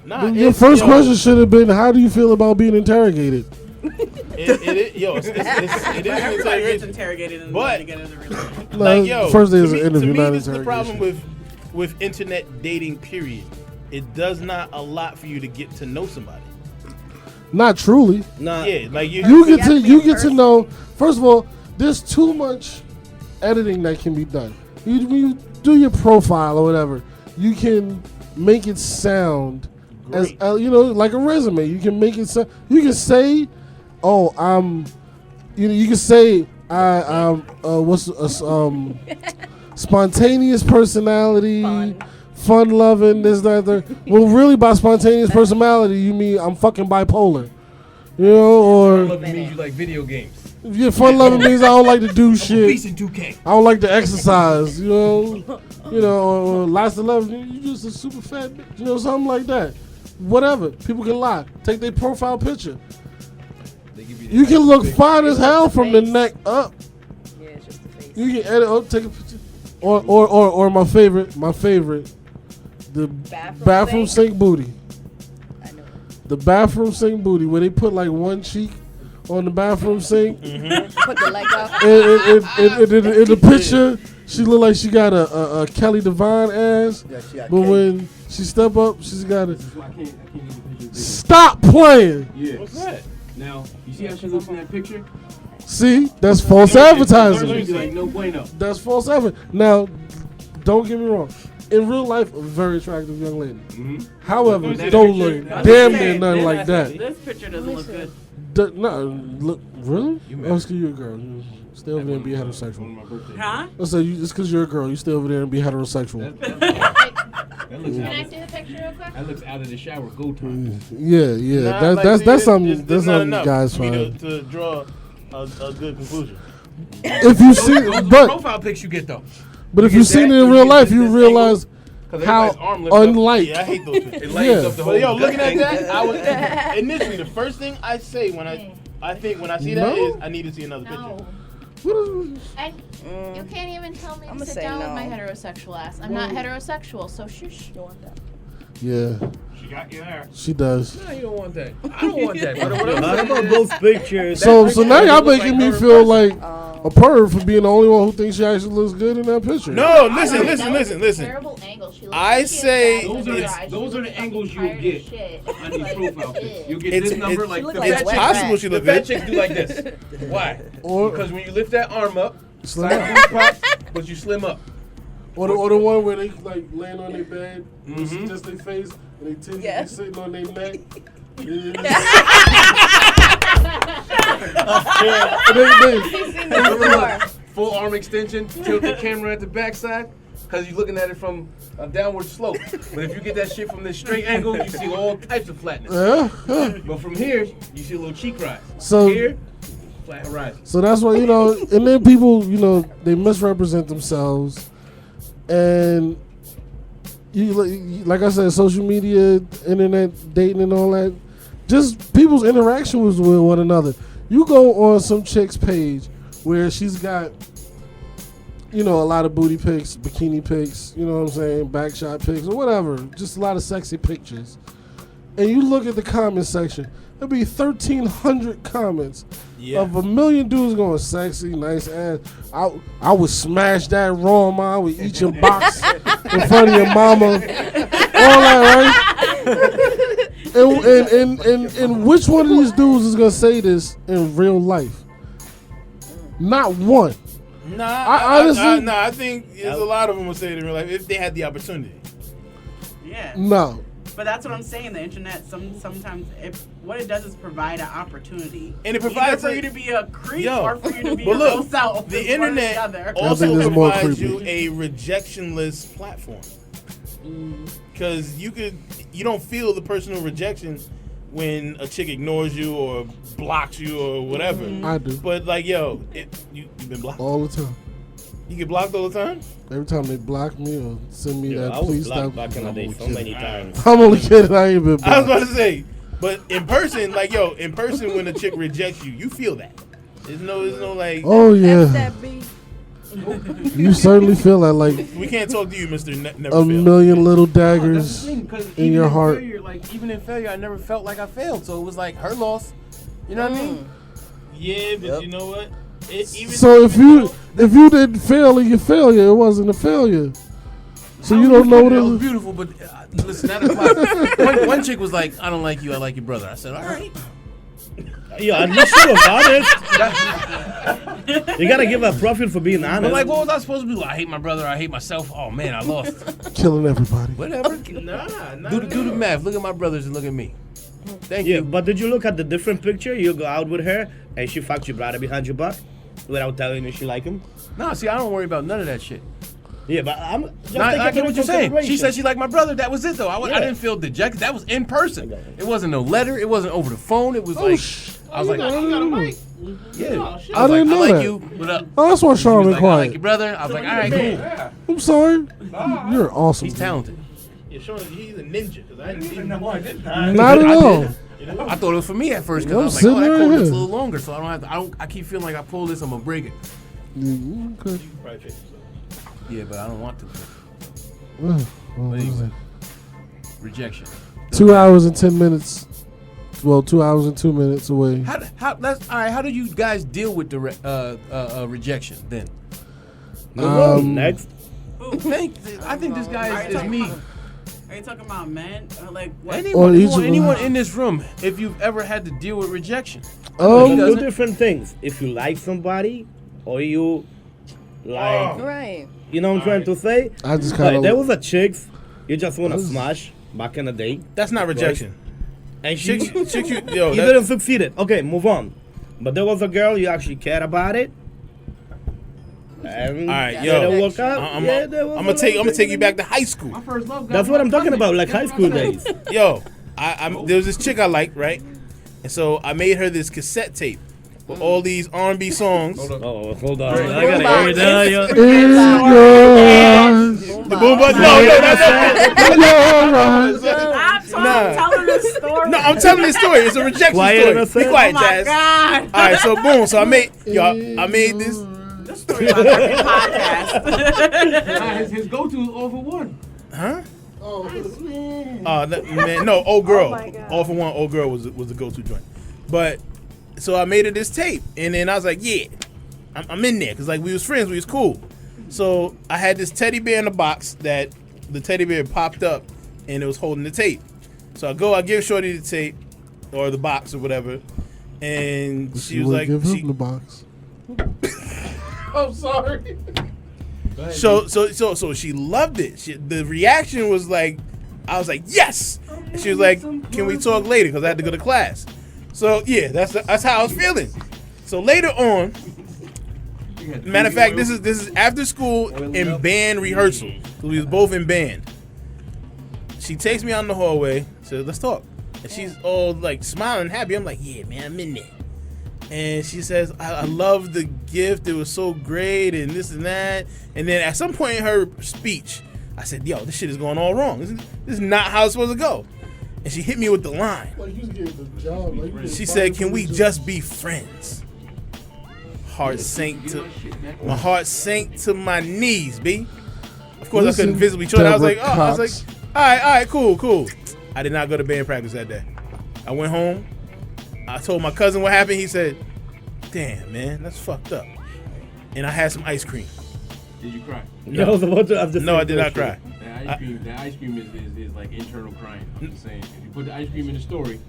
Nah, Your first question should have been, how do you feel about being interrogated? It is Everybody gets interrogation. interrogated and But- they get into relationship. No, first day is an interview, to me, not this is the problem interrogation. with internet dating. Period. It does not allow for you to get to know somebody. Not truly. Nah. Yeah, like You get to know. First of all, there's too much editing that can be done. You do your profile or whatever. You can make it sound as like a resume. You can make it sound. You can say, "Oh, I'm." You can say, "I'm." Spontaneous personality, fun loving, this, that, that. Well, really, by spontaneous personality, you mean I'm fucking bipolar, or Love means you like video games. yeah, fun loving means I don't like to do shit. Beast in 2K. I don't like to exercise, or last 11, you just a super fat bitch, something like that. Whatever, people can lie. Take their profile picture. You can look fine as hell from the neck up. Yeah, it's just the face. You can edit, take a picture, or my favorite, the bathroom sink booty. I know. The bathroom sink booty, where they put like one cheek on the bathroom sink. Put the leg up. In the picture, she look like she got a Kelly Divine ass, Yeah, she got but cake. when she step up, she's got a. I can't get the picture. Stop playing. Yeah. What's that? Now, you see how she looks in that picture? See, that's false She'd advertising. be like, no bueno. That's false advertising. Now, don't get me wrong. In real life, a very attractive young lady. Mm-hmm. However, That don't picture- look damn near nothing like that. This picture doesn't look good. No, look, really? You Oh, excuse you, a girl. You stay over there and be On heterosexual. my birthday. Huh? I said, it's because you're a girl. You stay over there and be heterosexual. That looks Can out I of, see the picture real quick? that looks out of the shower go time. Yeah. Nah, like, That's see, something. it's That's not something enough guys for me find. to draw a good conclusion. If you see, Those are the but profile pics you get though. if you you've get seen that, it in or real you life, get you this realize Because how everybody's arm lifts up. unlike. Yeah, I hate those pictures. It lightens Yeah. up the But whole yo, looking at thing. that, I was initially the first thing I say when I think when I see that No. is I need to see another picture. No. What is, And you can't even tell me I'ma to sit say down with no. my heterosexual ass. I'm not heterosexual, so shush. You want that? yeah, She got you there. she does. No, you don't want that. I don't want that. What I'm How saying about is- both pictures? So picture now y'all looks making like me her feel person. like a perv for being the only one who thinks she actually looks good in that picture. No, That was a listen. Terrible angle. She looked I like she had say- fat Those under are her the- eyes. She those are the looked angles fucking you'll tired get as shit. on these Like, profile pics. shit. You'll get It's- this number it's- like look the like fat wet chick. Possible she The look fat good. chicks do like this. Why? Or- Because when you lift that arm up, Slim side up. booty pops, but you slim up. Or the one where they like laying on their bed, you see Mhm. just their face, and they titties Yeah. be sitting on their neck. Full arm extension, tilt the camera at the backside, because you're looking at it from a downward slope. But if you get that shit from this straight angle, you see all types of flatness. But from here, you see a little cheek rise. So- here, flat horizon. So that's why, and then people, they misrepresent themselves. And like I said, social media, internet, dating, and all that. Just people's interactions with one another. You go on some chick's page where she's got, a lot of booty pics, bikini pics, you know what I'm saying, back shot pics, or whatever. Just a lot of sexy pictures. And you look at the comment section, there'll be 1,300 comments of a million dudes going, sexy, nice ass. I would smash that raw, man. I would eat your box in front of your mama. All that, right? And which one of these dudes is going to say this in real life? Not one. I think there's a lot of them will say it in real life if they had the opportunity. Yeah. No. But that's what I'm saying. The internet sometimes what it does is provide an opportunity, and it provides either for you to be a creep or for you to be your real self. The internet also provides you a rejectionless platform because you don't feel the personal rejection when a chick ignores you or blocks you or whatever. I do. But you've been blocked all the time. You get blocked all the time? Every time they block me or send me that, I was please blocked stop. back in the day so many times. I'm only kidding. I ain't been blocked. I was about to say, but in person, when a chick rejects you, you feel that. There's no like. Oh yeah. You certainly feel that, like. We can't talk to you, Mr. Never a million little daggers in your heart. Failure, even in failure, I never felt like I failed, so it was like her loss. You know what I mean? Yeah, but you know what? So if you didn't fail in your failure, it wasn't a failure. So you don't know what it was. Beautiful, but listen, that applies. one chick was like, "I don't like you. I like your brother." I said, "All right." Yeah, at least you were honest. You gotta give a profit for being honest. But like, what was I supposed to do? I hate my brother. I hate myself. Oh man, I lost. Killing everybody. Whatever. Do the math. Look at my brothers and look at me. Thank you. But did you look at the different picture? You go out with her and she fucked your brother behind your back without telling you she like him? No, see, I don't worry about none of that shit. Yeah, but I'm just I get what you're saying. She said she liked my brother. That was it, though. I didn't feel dejected. That was in person. It wasn't no letter. It wasn't over the phone. It was I was like, you got a mic. Yeah. I didn't know I that. like you. What up? Oh, that's why Sean been I quiet. like your brother. I was like, all right, cool. I'm sorry. You're awesome. He's talented. You're showing he's a ninja because I didn't see him. Not at all. I thought it was for me at first because I was like, oh, that cord looks a little longer, so I don't have to. I keep feeling like I pull this, I'm gonna break it. Okay. Yeah, but I don't want to. What is it? Rejection. 2 hours and 10 minutes. Well, 2 hours and 2 minutes away. All right. How do you guys deal with the rejection then? Next. I think this guy is me. Are you talking about men? Like what? Anyone in this room, if you've ever had to deal with rejection? Two different things. If you like somebody or you like... Right. You know what I'm trying to say? I just kind of... There was a chick you just want to smash back in the day. That's not rejection. And she... You didn't succeed it. Okay, move on. But there was a girl you actually cared about it. And all right, yo, work out. I'm gonna take you back to high school. My first love. That's what I'm talking about, like high school days. Yo, there was this chick I liked, right? And so I made her this cassette tape with all these R&B songs. Oh, hold on. I gotta hear that. The boom button. I'm telling this story. No, I'm telling this story. It's a rejection story. Be quiet, Jazz. God. All right, so boom. So I made this. Podcast. His go-to is all for one. Huh? Man, no, old girl. All for one, old girl was the go-to joint. But so I made her this tape, and then I was like, yeah, I'm in there because like we was friends, we was cool. So I had this teddy bear in the box that the teddy bear popped up, and it was holding the tape. So I give Shorty the tape or the box or whatever, and she was like, give him the box. I'm sorry. So she loved it. The reaction was like, I was like, yes. And she was like, can we talk later? Because I had to go to class. So yeah, that's how I was feeling. So later on, matter of fact, this is after school in band rehearsal. So we was both in band. She takes me out in the hallway, says, let's talk. And she's all like smiling, happy. I'm like, yeah, man, I'm in there. And she says, I love the gift. It was so great and this and that. And then at some point in her speech, I said, yo, this shit is going all wrong. This is not how it's supposed to go. And she hit me with the line. Like you was getting the job. Like you was She fired said, can from we the job. just be friends? My heart sank to my knees, B. Of course, Listen, I couldn't visibly show it. I was like, Deborah all Cox. right, cool. I did not go to band practice that day. I went home. I told my cousin what happened. He said, damn, man, that's fucked up. And I had some ice cream. Did you cry? No, I was about to ask the No, same I did not question. cry. That ice cream is like internal crying. I'm just saying. If you put the ice cream in the story,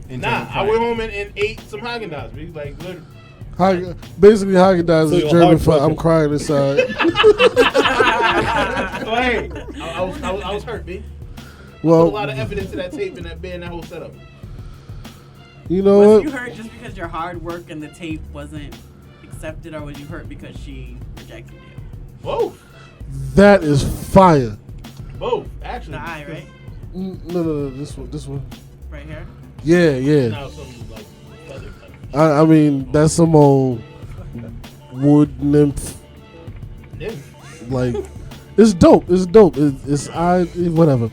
Nah, internal I crying. went home and ate some Haagen-Dazs, B. Like, literally. Basically, Haagen-Dazs So is your German heart for I'm broken. crying inside. So, hey, I was hurt, B. Well, Put a lot of evidence to that tape and that band, that whole setup. You know Was what? you hurt just because your hard work and the tape wasn't accepted, or was you hurt because she rejected you? Both. That is fire. Both, actually. The eye, right? No, this one. Right here? Yeah. Now some, like, other country. I mean, that's some old wood nymph. Nymph. Like, it's dope. It's whatever.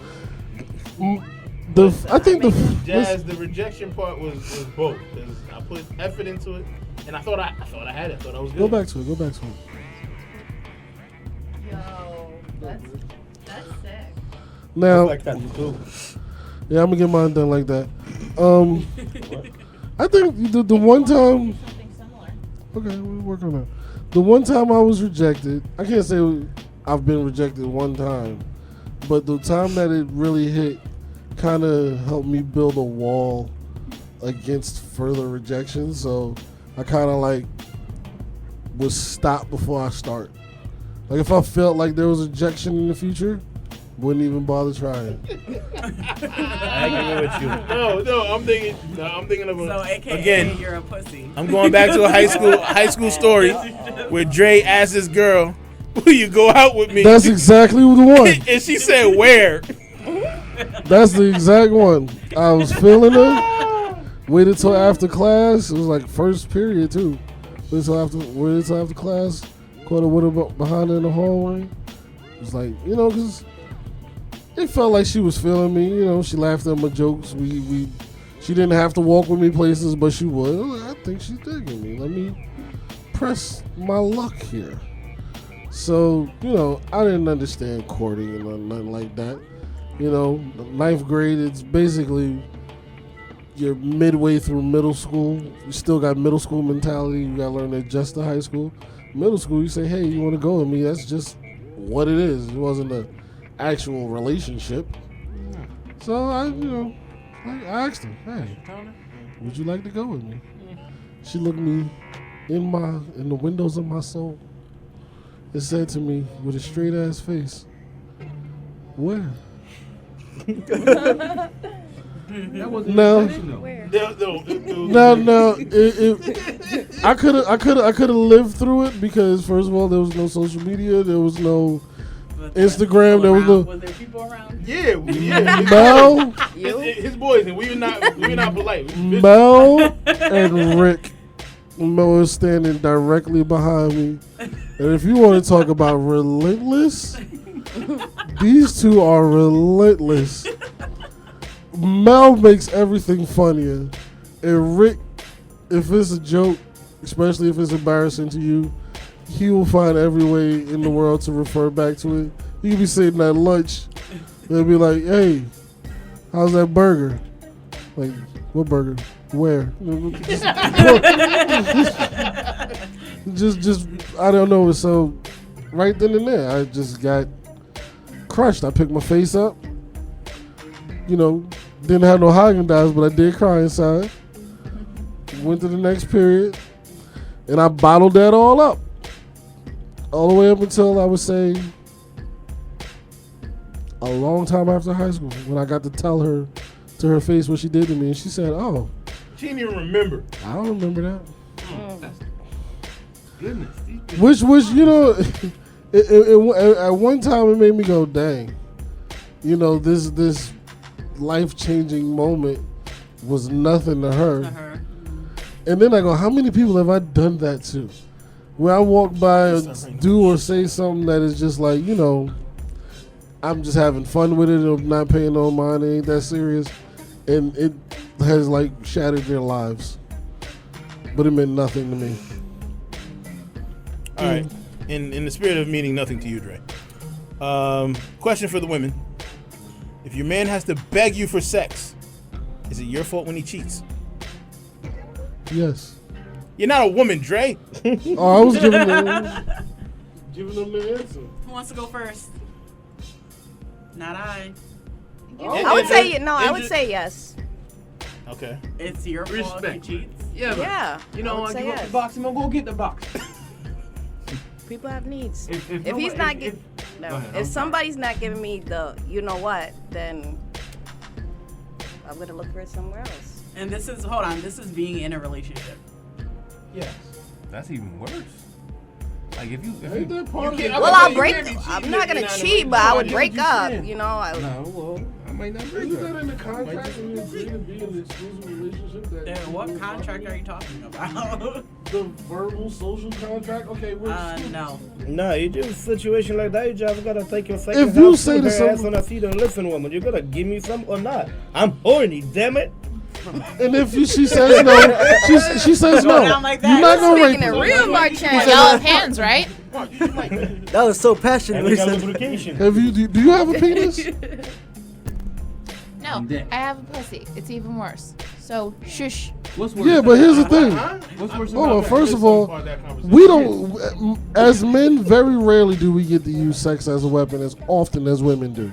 I think the rejection part was both. 'Cause I put effort into it, and I thought I had it. I thought I was good. Go back to it. Yo, that's sick. Now, Like that too. yeah, I'm gonna get mine done like that. I think the one time. Something similar. Okay, we'll work on that. The one time I was rejected, I can't say I've been rejected one time, but the time that it really hit kind of helped me build a wall against further rejection. So I kind of like would stop before I start. Like if I felt like there was rejection in the future, wouldn't even bother trying. I agree with you. No, I'm thinking of So, AKA, again. you're a pussy. I'm going back to a high school story where Dre asked this girl, "Will you go out with me?" That's exactly the one. And she said, "Where?" That's the exact one. I was feeling her. Waited till after class. It was like first period too. Waited till after class. Caught her with her behind her in the hallway. It was like, because it felt like she was feeling me. She laughed at my jokes. She didn't have to walk with me places, but she would. I think she's digging me. Let me press my luck here. So, I didn't understand courting and nothing like that. Ninth grade, it's basically you're midway through middle school. You still got middle school mentality. You got to learn to adjust to high school. Middle school, you say, hey, you want to go with me? That's just what it is. It wasn't an actual relationship. So I asked her, hey, would you like to go with me? She looked me in the windows of my soul and said to me with a straight ass face, where? No. I could have lived through it because first of all there was no social media, there was no Instagram, there was no. Was there people around? Yeah. Mel, his boys, and we were not polite. Mel and Rick. Mel was standing directly behind me, and if you want to talk about relentless, these two are relentless. Mel makes everything funnier. And Rick, if it's a joke, especially if it's embarrassing to you, he will find every way in the world to refer back to it. You can be sitting at lunch, they'll be like, hey, how's that burger? Like, what burger? Where? just I don't know. So right then and there, I just got crushed. I picked my face up. Didn't have no Haagen-Dazs, but I did cry inside. Went to the next period, and I bottled that all up. All the way up until I would say a long time after high school, when I got to tell her to her face what she did to me, and she said, oh. She didn't even remember. I don't remember that. Goodness. Which at one time it made me go, dang. This life-changing moment was nothing to her. And then I go, how many people have I done that to? Where I walk by or do or say something that is just like, I'm just having fun with it. I'm not paying no mind. It ain't that serious, and it has like shattered their lives. But it meant nothing to me. All right. In the spirit of meaning nothing to you, Dre. Question for the women: if your man has to beg you for sex, is it your fault when he cheats? Yes. You're not a woman, Dre. Oh, I was giving them the answer. Who wants to go first? Not I. I would say no. I would say yes. Okay. It's your fault if he cheats. Yeah. Yeah. You know, I would I say give up yes. the box. I'm gonna go get the box. People have needs. If If somebody's not giving me the, you know what, then I'm gonna look for it somewhere else. And this is this is being in a relationship. Yes. That's even worse. Like if you Well, I'll break. I'm not gonna cheat, but I would break up. You know. I might not break Isn't up. that in the contract when you agree to be in an exclusive relationship? Then what contract are you talking about? The verbal social contract? Okay, we're no. No, you do a situation like that, you just gotta take your second If you half, say put to her ass some- on her feet and listen, woman, you gotta give me some or not. I'm horny, damn it. And if she says no, she says no. down like You're that. not gonna rape Speaking her. of real Marcin. Y'all have hands, right? That was so passionate. And we when he got said- lubrication. Have you? Do you have a penis? No, I have a pussy. It's even worse. So shush. What's worse? Yeah, but here's the thing. What's worse Hold on. about First of all, we don't. As men, very rarely do we get to use sex as a weapon as often as women do,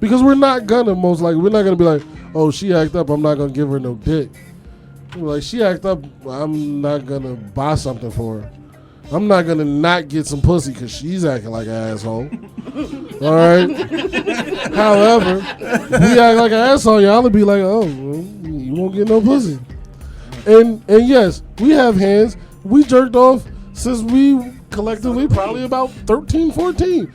because we're not gonna we're not gonna be like, oh, she act up, I'm not gonna give her no dick. We're like, she act up, I'm not gonna buy something for her. I'm not gonna not get some pussy because she's acting like an asshole. All right. However, we act like an asshole, y'all will be like, oh, well, you won't get no pussy. And yes, we have hands. We jerked off since we collectively probably about 13, 14.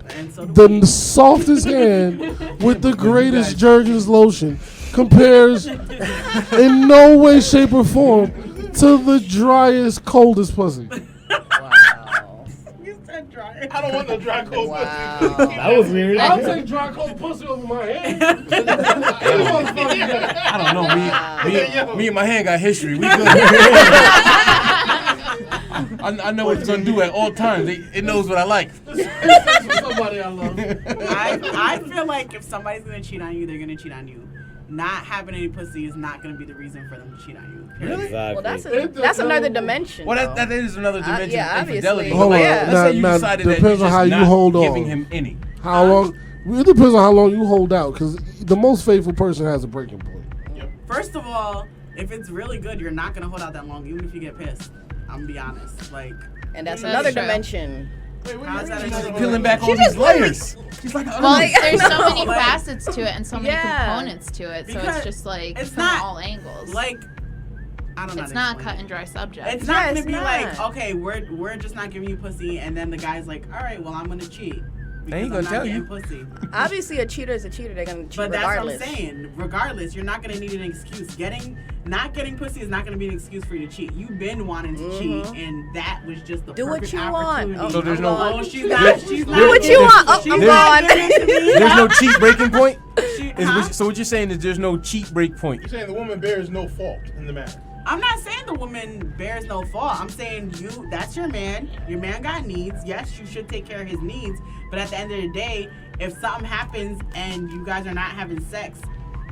And so The softest hand with the greatest Jergens lotion compares in no way, shape, or form to the driest, coldest pussy. you said dry. I don't want no dry cold pussy. That was weird. I'll take dry, cold pussy over my hand. I don't know. Me and my hand got history. We good. I know what it's gonna do at all times. It knows what I like. Somebody I love. I feel like if somebody's gonna cheat on you, they're gonna cheat on you. Not having any pussy is not gonna be the reason for them to cheat on you. Period. Exactly. Well, that's another dimension. Well, that is another dimension yeah, of obviously. infidelity. Hold on. Yeah. Let's say you Now, decided that depends you're on how just you hold not on. giving him any. How long? It depends on how long you hold out, because the most faithful person has a breaking point. First of all, if it's really good, you're not gonna hold out that long, even if you get pissed. I'm gonna be honest. Like, And that's That's another true. dimension. how's that? She's a- peeling back all She these just literally- layers. She's like, Well, Like, there's so no, many like- facets to it and so many Yeah. components to it. So Because it's just like it's from not all angles. Like, I don't know. it's how to not a cut explain and dry subject. it. It's not Yeah, gonna it's be not. like, okay, we're just not giving you pussy, and then the guy's like, all right, well, I'm gonna cheat. They ain't because gonna I'm tell not getting Pussy. Obviously, a cheater is a cheater. They're gonna cheat But that's regardless. what I'm saying. Regardless, you're not gonna need an excuse. Not getting pussy is not gonna be an excuse for you to cheat. You've been wanting to cheat, and that was just the Do what perfect you want. opportunity. Oh, So there's no- Oh, she's not. She's not. Do what you want. Oh, She's I'm not gone. giving it to me. There's no cheat breaking point. Huh? So what you're saying is there's no cheat break point. You're saying the woman bears no fault in the matter. I'm not saying the woman bears no fault. I'm saying that's your man. Your man got needs. Yes, you should take care of his needs. But at the end of the day, if something happens and you guys are not having sex,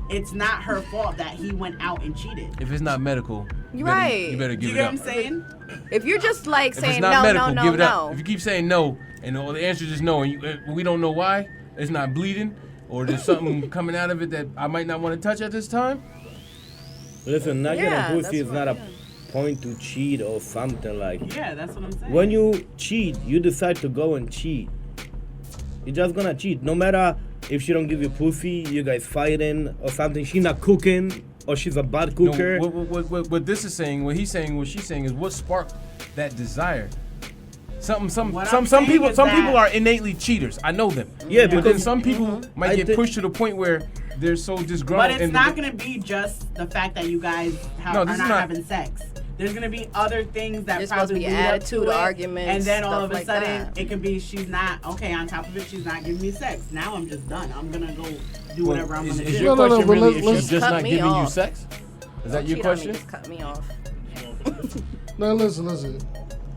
it's not her fault that he went out and cheated. If it's not medical, You're right. You better Do give you it get up. what I'm saying? If you're just like If saying it's no, not medical, no, give it no, up. If you keep saying no, and the answer is just no, and we don't know why, it's not bleeding, or there's something coming out of it that I might not want to touch at this time. Listen, not Yeah, getting pussy that's is not what- a point to cheat or something like. Yeah, that's what I'm saying. When you cheat, you decide to go and cheat. You're just gonna cheat. No matter if she don't give you pussy, you guys fighting or something. She not cooking or she's a bad cooker. No, what this is saying, what he's saying, what she's saying is what sparked that desire. Some What I'm saying people is some that- people are innately cheaters. I know them. Yeah, but then because some people might I get thi- pushed to the point where they're so disgruntled. But it's and not gonna be just the fact that you guys No, are this not is not- having sex. There's gonna be other things that There's supposed to probably be lead up attitude, to it, arguments, and then all stuff of a like sudden that. it could be she's not okay. On top of it, she's not giving me sex. Now I'm just done. I'm gonna go do whatever I'm gonna do. Is your question really if she's just cut not me giving you off. sex? Is that your Cheat on me, question? just cut me off. Now listen.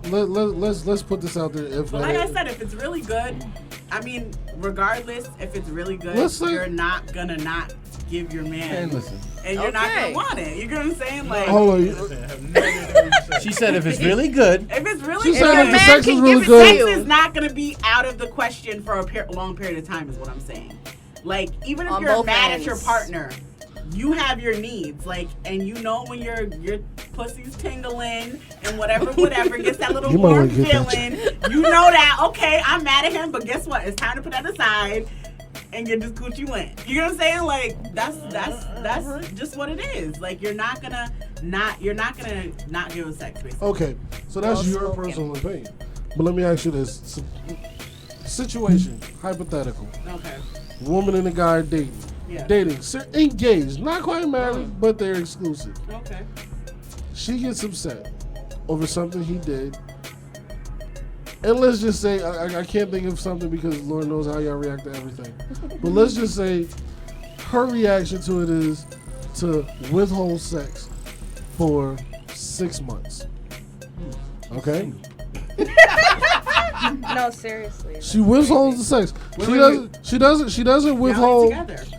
Let's put this out there. If But like I said, if it's really good, I mean, regardless, if it's really good, you're not gonna not give your man. And listen. And you're not gonna want it. You get what I'm saying? Like, hold on. She said if it's really good. If it's really She good, said if the man sex can is really give it- good. sex is not gonna be out of the question for a long period of time. Is what I'm saying. Like, even if On you're both mad ends. at your partner, you have your needs. Like, and you know when your pussy's tingling and whatever gets that little You might warm wanna get that feeling. You know that, okay, I'm mad at him, but guess what? It's time to put that aside and get this coochie went. You know what I'm saying? Like, that's just what it is. Like, you're not gonna not give him sex, basically. Okay, so that's your personal opinion. But let me ask you this: situation, hypothetical. Okay. Woman and a guy are dating. Yeah. Dating, engaged, not quite married, but they're exclusive. Okay. She gets upset over something he did. And let's just say, I can't think of something because Lord knows how y'all react to everything. But let's just say her reaction to it is to withhold sex for 6 months. Okay? No, seriously. She withholds the sex. She doesn't withhold.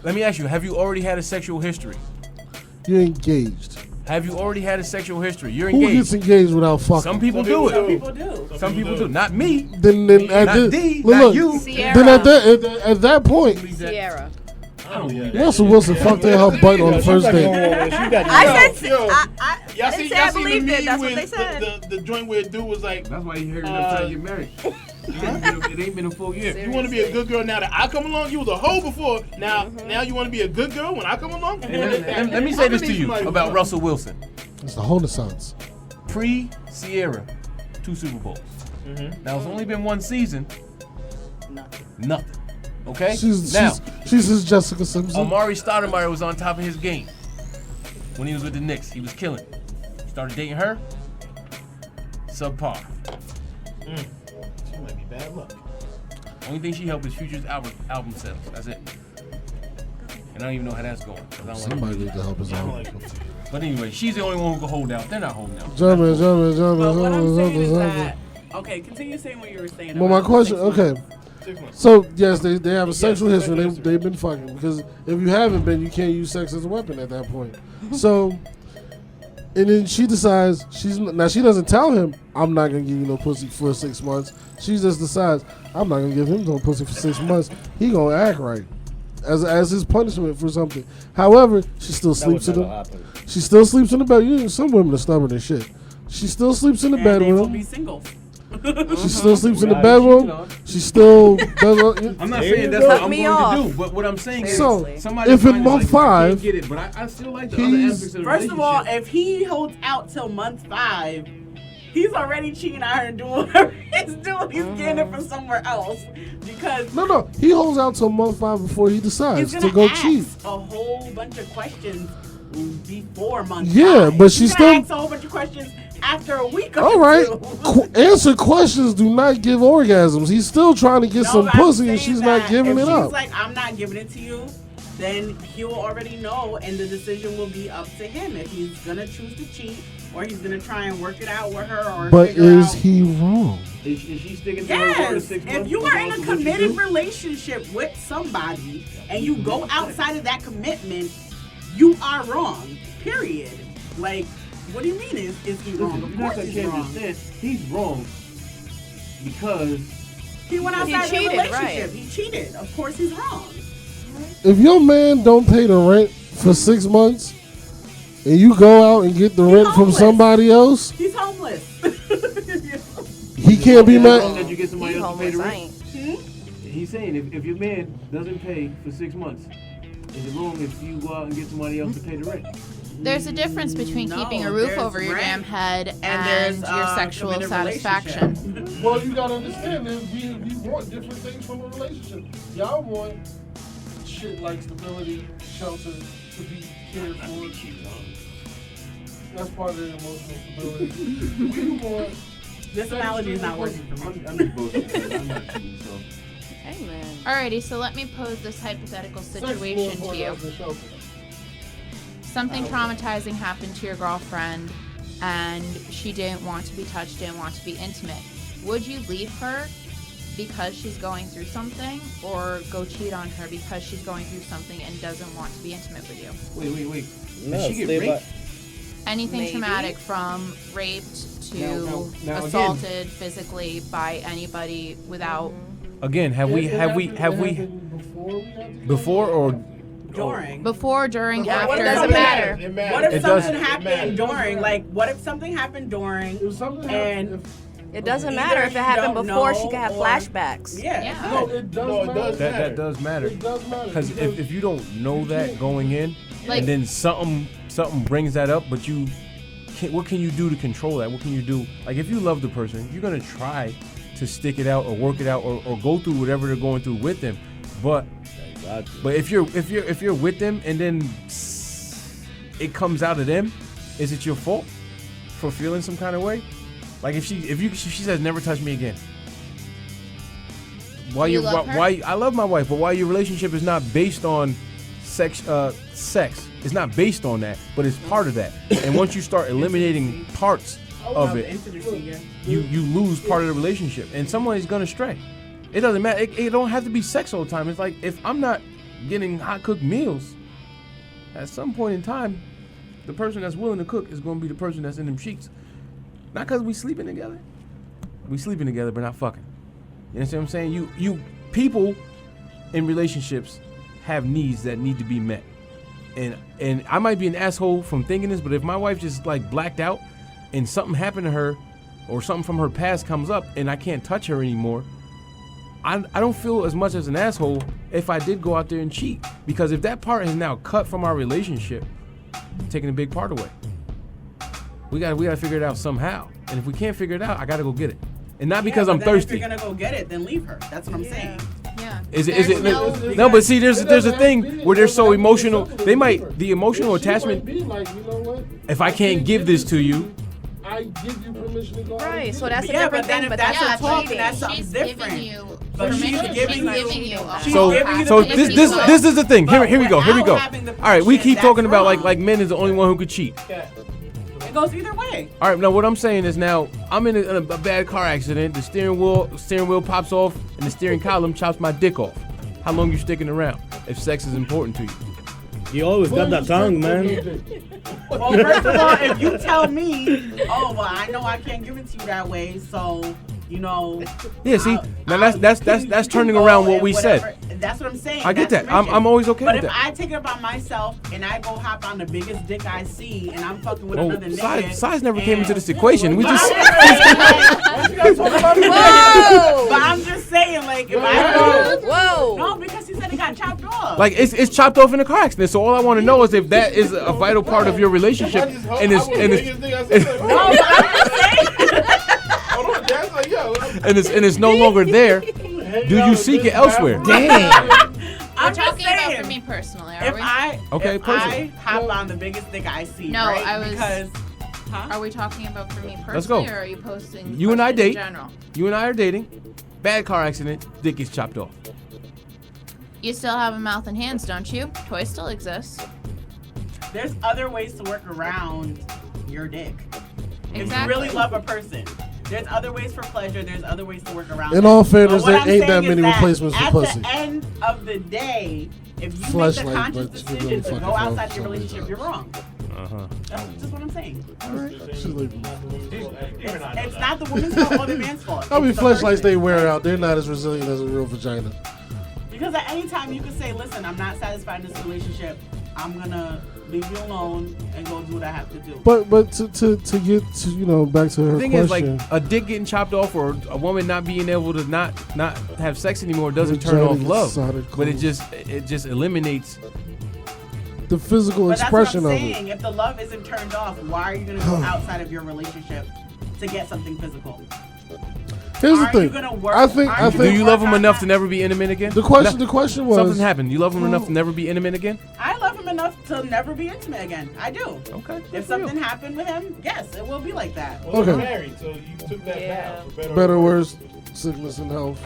Let me ask you, have you already had a sexual history? You're engaged. Have you already had a sexual history? You're Who engaged. gets engaged without fucking? Some people do it. Some people do. Some people do. Not me. Then at Not this, D, look, not look, you. Then at that point, Sierra. Russell Wilson fucked her butt on the first date. I said, I Y'all didn't see, say y'all I seen the believed it. meme That's what they with said. the joint where dude was like, That's why you heard enough time to get married. It ain't been a full year. you want to be a good girl now that I come along? You was a hoe before. Now you want to be a good girl when I come along? Let me say this to you about Russell Wilson. It's the Renaissance. Pre-Sierra, 2 Super Bowls. Now it's only been 1 season. Nothing. Okay? She's his Jessica Simpson. Amari Stoudemire was on top of his game when he was with the Knicks. He was killing. He started dating her. Subpar. She might be bad luck. Only thing she helped is Future's album sales. That's it. And I don't even know how that's going. 'cause I don't Somebody like need to help his own. But anyway, she's the only one who can hold out. They're not holding out. But what I'm saying is that, okay, continue saying what you were saying. Well, my about question, 6 months. okay. So yes, they have a sexual history. They've been fucking because if you haven't been, you can't use sex as a weapon at that point. So, and then she decides she doesn't tell him I'm not gonna give you no pussy for 6 months. She just decides I'm not gonna give him no pussy for 6 months. He gonna act right as his punishment for something. However, she still sleeps in the She still sleeps in the bed. Some women are stubborn as shit. She still sleeps in the bed They with will him. be single. She still sleeps in the bedroom. She still does. I'm not saying that's what I'm going to do, but what I'm saying is So, somebody if in might month like, I 5, can't get it, but I still like the other aspects of the First of all, relationship. if he holds out till month 5, he's already cheating on her and doing whatever he's doing. He's getting it from somewhere else because no, he holds out till month 5 before he he's decides gonna to go ask cheat. a whole bunch of questions before month Yeah, 5. but she's He's gonna still- ask a whole bunch of questions after a week or All right, two. answer questions do not give orgasms. He's still trying to get No, some but I'm pussy, and saying she's not that giving if it she's up. like, I'm not giving it to you, then he will already know, and the decision will be up to him if he's gonna choose to cheat or he's gonna try and work it out with her. Or But figure is out, he wrong? Is she sticking to her word of Yes, 6 months? if you are in a regardless of what you committed do? relationship with somebody and you go outside of that commitment, you are wrong. Period. Like, what do you mean? Is he wrong? Of You're not course gonna he's change wrong. his stance. He's wrong because He went He outside the cheated, relationship. right. He cheated. Of course he's wrong. If your man don't pay the rent for 6 months, and you go out and get the rent from homeless. somebody else, He's homeless. he can't be as long mad. as you get somebody He else to pay the homeless, I rent. ain't. He's saying if your man doesn't pay for 6 months, is it wrong if you go out and get somebody else to pay the rent? There's a difference between No, keeping a roof there's over your rent damn head and and there's, your sexual committed satisfaction. relationship. Well, you gotta understand that we want different things from a relationship. Y'all want shit like stability, shelter, to be cared for. That's part of the emotional stability. This analogy is not working for me. I'm just bullshit. I'm not cheating, so. Hey, man. Alrighty, so let me pose this hypothetical situation to you. Something traumatizing happened to your girlfriend, and she didn't want to be touched, didn't want to be intimate. Would you leave her because she's going through something, or go cheat on her because she's going through something and doesn't want to be intimate with you? Wait. No, Did she get raped? Anything Maybe. traumatic, from raped to Now assaulted physically by anybody without. Again, have we before or During. Before, during, What after. if Doesn't something- matter. What if It something does- happened during? Like, what if something happened during and It doesn't Either matter if it you happened don't before. know She could have or- flashbacks. yeah. No, it does matter. that does matter. It does matter. Because if you don't know that going in, Like- and then something brings that up, but you can't, what can you do to control that? What can you do? Like, if you love the person, you're gonna try to stick it out or work it out or go through whatever they're going through with them. But if you're with them and then it comes out of them, is it your fault for feeling some kind of way? Like if she says never touch me again. Why I love my wife, but why your relationship is not based on sex? It's not based on that, but it's part of that. And once you start eliminating parts of it, you lose part of the relationship, and someone is gonna stray. It doesn't matter. It don't have to be sex all the time. It's like if I'm not getting hot cooked meals, at some point in time, the person that's willing to cook is gonna be the person that's in them sheets. Not because we sleeping together. We sleeping together, but not fucking. You understand what I'm saying? You people in relationships have needs that need to be met. And I might be an asshole from thinking this, but if my wife just like blacked out and something happened to her or something from her past comes up and I can't touch her anymore, I don't feel as much as an asshole if I did go out there and cheat. Because if that part is now cut from our relationship, taking a big part away. We gotta figure it out somehow. And if we can't figure it out, I gotta go get it. And not because I'm but then thirsty. If you're gonna go get it, then leave her. That's what I'm saying. Yeah. Is it no, but see, there's a thing where they're so emotional. They might the emotional attachment. Be like, you know what? If I can't give this to you, I give you permission to go. Right. So that's a Yeah, different but then thing. if But that's that's a talk, cheating. that's something She's different. giving you But she's permission. giving you a She's so giving you the so permission this to go. is the thing. Here we go. without having the All right, we permission, keep talking that's about wrong. like men is the only one who could cheat. It goes either way. All right, now what I'm saying is now I'm in a bad car accident. The steering wheel pops off, and the steering column chops my dick off. How long you sticking around if sex is important to you? You always got that tongue, man. Well, first of all, if you tell me, oh well, I know I can't give it to you that way, so you know. Yeah, see, now that's turning around what we said. That's what I'm saying. I get That's that. I'm permission. always okay but with if that. I take it upon myself and I go hop on the biggest dick I see and I'm fucking with another nigga, Size never came into this equation. We just Whoa! But I'm just saying, like, if I go, Whoa! no, because he said he got chopped off. like it's chopped off in a car accident. So all I want to know is if that is a vital part of your relationship, and it's and it's no longer there. Do you seek it elsewhere? We're I'm just talking about saying, for me personally, are if we? if I hop on the biggest dick I see, No, right? I was- because. Are we talking about for me personally, Let's go. or are you posting You and I questions date. in general? You and I are dating. Bad car accident. Dick gets chopped off. You still have a mouth and hands, don't you? Toys still exist. There's other ways to work around your dick. If you Exactly. really love a person, there's other ways for pleasure. There's other ways to work around. In it. all fairness, But what there I'm ain't that saying is many that replacements for pussy. At the end of the day, if you make Fleshlight, the conscious but you really decision to fucking go fuck outside your somebody relationship, else. you're wrong. That's just what I'm saying. It's not the woman's fault or the man's fault. How many It's the fleshlights person. they wear out? They're not as resilient as a real vagina. Because at any time you can say, listen, I'm not satisfied in this relationship. I'm gonna leave you alone and go do what I have to do. But to get to back to her The thing is, question. like a dick getting chopped off or a woman not being able to not have sex anymore doesn't turn off love, but it just eliminates the physical But expression that's of what I'm it. saying. If the love isn't turned off, why are you gonna go outside of your relationship to get something physical? Here's the Are thing. you gonna work? I think. Do you love him enough to never be intimate again? The question was something happened. You love him enough to never be intimate again? I love him enough to never be intimate again. I do. Okay. If something happened with him, yes, it will be like that. Well, Okay. you're married, so you took that vow. For Better or worse, sickness and health.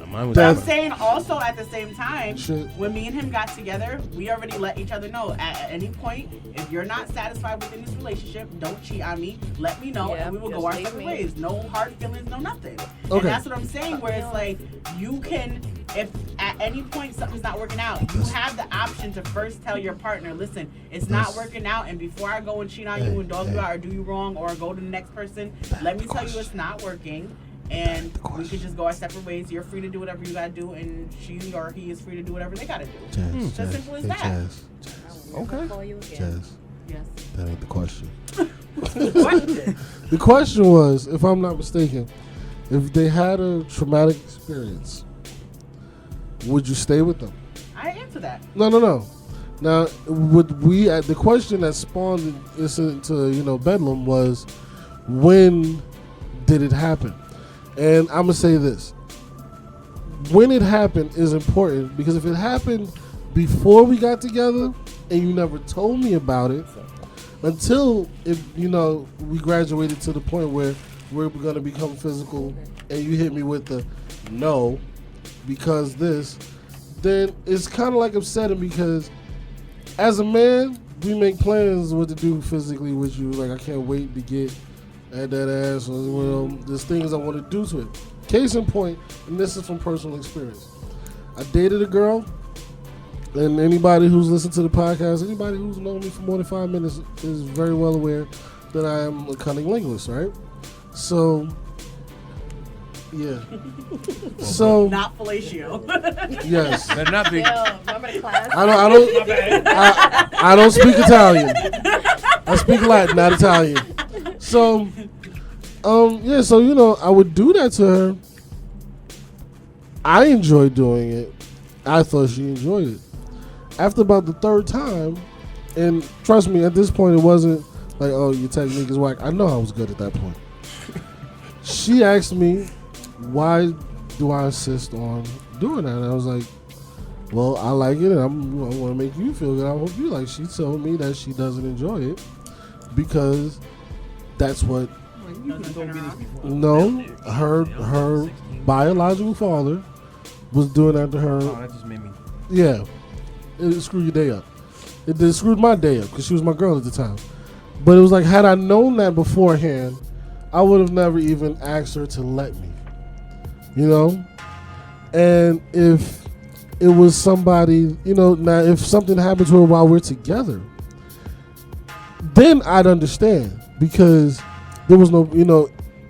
Mine was But I'm Death. saying also at the same time, Shit. when me and him got together, we already let each other know at any point, if you're not satisfied within this relationship, don't cheat on me. Let me know, Yeah, and we will just go our leave separate me. ways. No hard feelings, no nothing. Okay. And that's what I'm saying, where it's like, you can, if at any point something's not working out, you have the option to first tell your partner, listen, it's not working out, and before I go and cheat on you and dog you out or do you wrong or go to the next person, let me tell you it's not working. And we could just go our separate ways. You're free to do whatever you gotta do, and she or he is free to do whatever they gotta do. It's as simple as that. Okay. Jazz, Yes. that ain't the question. What? The question was, if I'm not mistaken, if they had a traumatic experience, would you stay with them? I answer that. No. Now, would we? The question that spawned this into Bedlam was, when did it happen? And I'm gonna say this: when it happened is important, because if it happened before we got together and you never told me about it until we graduated to the point where we're gonna become physical, and you hit me with the no because this, then it's kind of like upsetting, because as a man we make plans what to do physically with you. Like, I can't wait to get at that ass, or there's things I want to do to it. Case in point, and this is from personal experience. I dated a girl, and anybody who's listened to the podcast, anybody who's known me for more than 5 minutes is very well aware that I am a cunning linguist, right? So, yeah. So, Not fellatio. yes. Better not be. Remember the class? I don't speak Italian. I speak Latin, not Italian. So, I would do that to her. I enjoyed doing it. I thought she enjoyed it. After about the third time, and trust me, at this point, it wasn't like, oh, your technique is whack. I know I was good at that point. She asked me, why do I insist on doing that? And I was like, well, I like it, and I want to make you feel good. I hope you like. She told me that she doesn't enjoy it because that's what. No, her biological father was doing that to her. Oh, that just made me. Yeah, it screwed your day up. It screwed my day up because she was my girl at the time. But it was like, had I known that beforehand, I would have never even asked her to let me. And if it was somebody, now if something happened to her while we're together, then I'd understand, because there was no,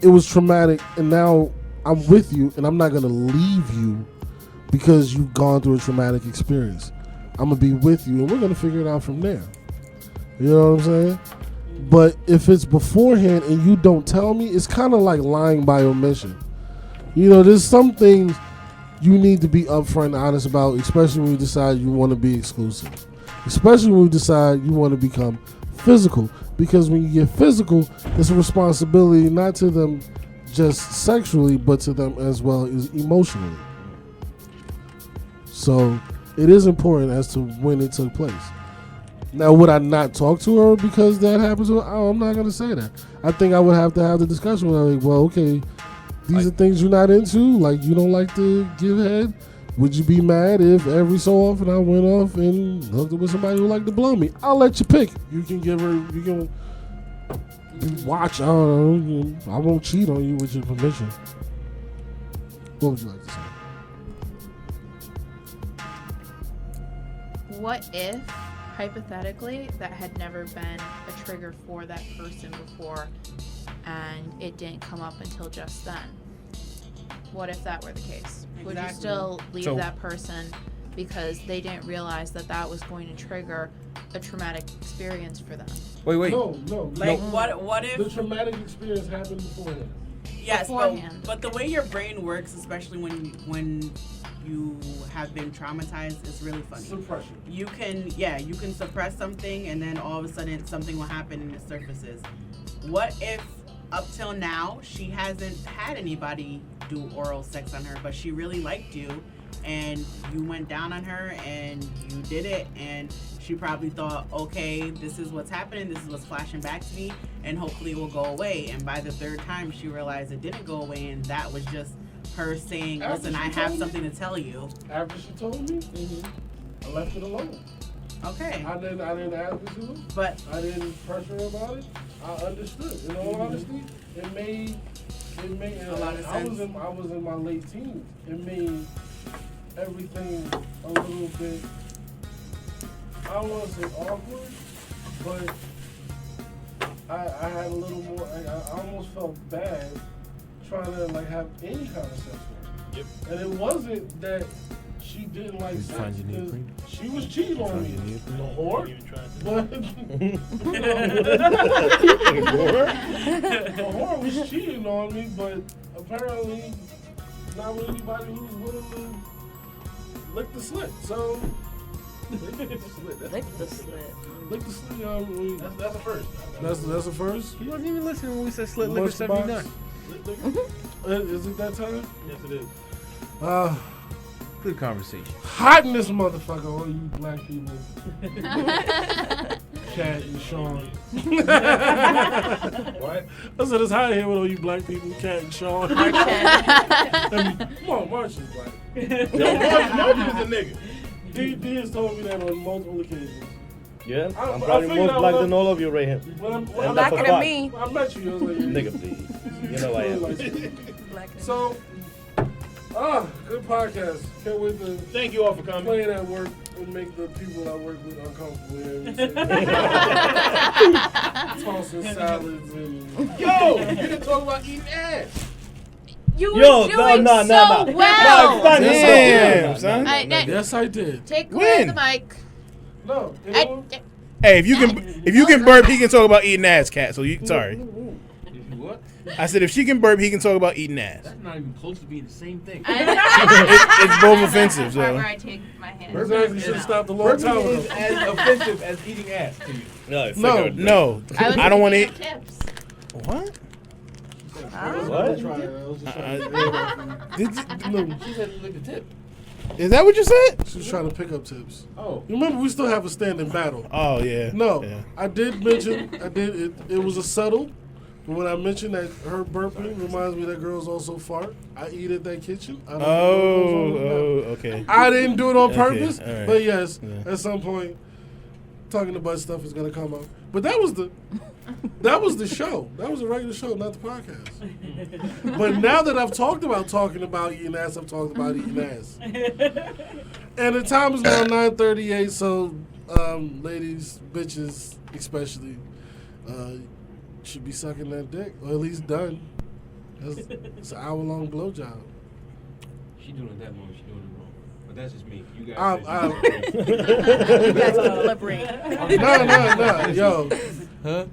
it was traumatic, and now I'm with you, and I'm not going to leave you because you've gone through a traumatic experience. I'm going to be with you, and we're going to figure it out from there. You know what I'm saying? But if it's beforehand and you don't tell me, it's kind of like lying by omission. There's some things you need to be upfront and honest about, especially when you decide you want to be exclusive. Especially when you decide you want to become physical. Because when you get physical, it's a responsibility not to them just sexually, but to them as well as emotionally. So it is important as to when it took place. Now, would I not talk to her because that happened to her? Oh, I'm not going to say that. I think I would have to have the discussion with her. Like, well, okay, these are things you're not into. Like, you don't like to give head. Would you be mad if every so often I went off and hooked up with somebody who liked to blow me? I'll let you pick. You can give her, you can watch. I don't know. I won't cheat on you with your permission. What would you like to say? What if, hypothetically, that had never been a trigger for that person before and it didn't come up until just then? What if that were the case? Would you still leave that person because they didn't realize that was going to trigger a traumatic experience for them? Wait. No. Like, what if the traumatic experience happened beforehand? Yes, beforehand. but the way your brain works, especially when you have been traumatized, is really funny. Suppression. You can suppress something, and then all of a sudden something will happen and it surfaces. What if up till now she hasn't had anybody do oral sex on her, but she really liked you, and you went down on her and you did it, and She probably thought, okay, this is what's happening, this is what's flashing back to me, and hopefully it will go away. And by the third time, she realized it didn't go away, and that was just her saying, listen, I have something to tell you. After she told me, I left it alone. Okay. I didn't ask her to, but I didn't pressure her about it. I understood. In all honesty, it made a lot of sense. I was in my late teens. It made everything a little bit, I don't want to say awkward, but I had a little more, I almost felt bad trying to like have any kind of sex with her. Yep. And it wasn't that she didn't like sex, because she was cheating on me. The whore. But the whore was cheating on me, but apparently not with anybody who's willing to lick the slit. So Lick the slit. Lick the slit. That's a first. That's a first. You wasn't even listening when we said slit liquor 79. Is it that time? Yes, it is. Good conversation. Hot in this motherfucker, all you black people. Cat and Sean. What? I said it's hot here with all you black people, Cat and Sean. Come on, Marcin's black. Marcin is a nigga. D has told me that on multiple occasions. Yeah, I I'm probably figured more out black when than all of you right here. I'm Blacker than me. I met you. I was like, Nigga, please. You know I am. So, good podcast. Can't wait to thank you all for coming. Play it at work and make the people I work with uncomfortable. Tossing salads and Yo, you didn't talk about eating ass. You were doing so well. Damn, son. Yes, I did. Take away the mic. No. Hey, if you can burp, he can talk about eating ass, cat. So you sorry. What? I said if she can burp, he can talk about eating ass. That's not even close to being the same thing. It's both offensive. So. I take my hand. Exactly. Should have stopped a long time ago. Is as offensive as eating ass to you. No. I don't want to eat. Tips. What? What? She said lick the tip. Is that what you said? She was trying to pick up tips. Oh. You remember we still have a standing battle. Oh yeah. No, Yeah. I did mention it was a subtle. But when I mentioned that her burping reminds me that girls also fart. I eat at that kitchen. I don't Okay. I didn't do it on Okay, purpose, all right. but yes, Yeah. at some point, talking about stuff is gonna come out. But that was the show. That was a regular show, not the podcast. But now that I've talked about talking about eating ass, I've talked about eating ass. And the time is now 9:38. So, ladies, bitches, especially, should be sucking that dick, or at least done. It's an hour-long blowjob. She doing it that long, she doing it wrong. But that's just me. You guys. You guys can deliberate. No, yo. Huh?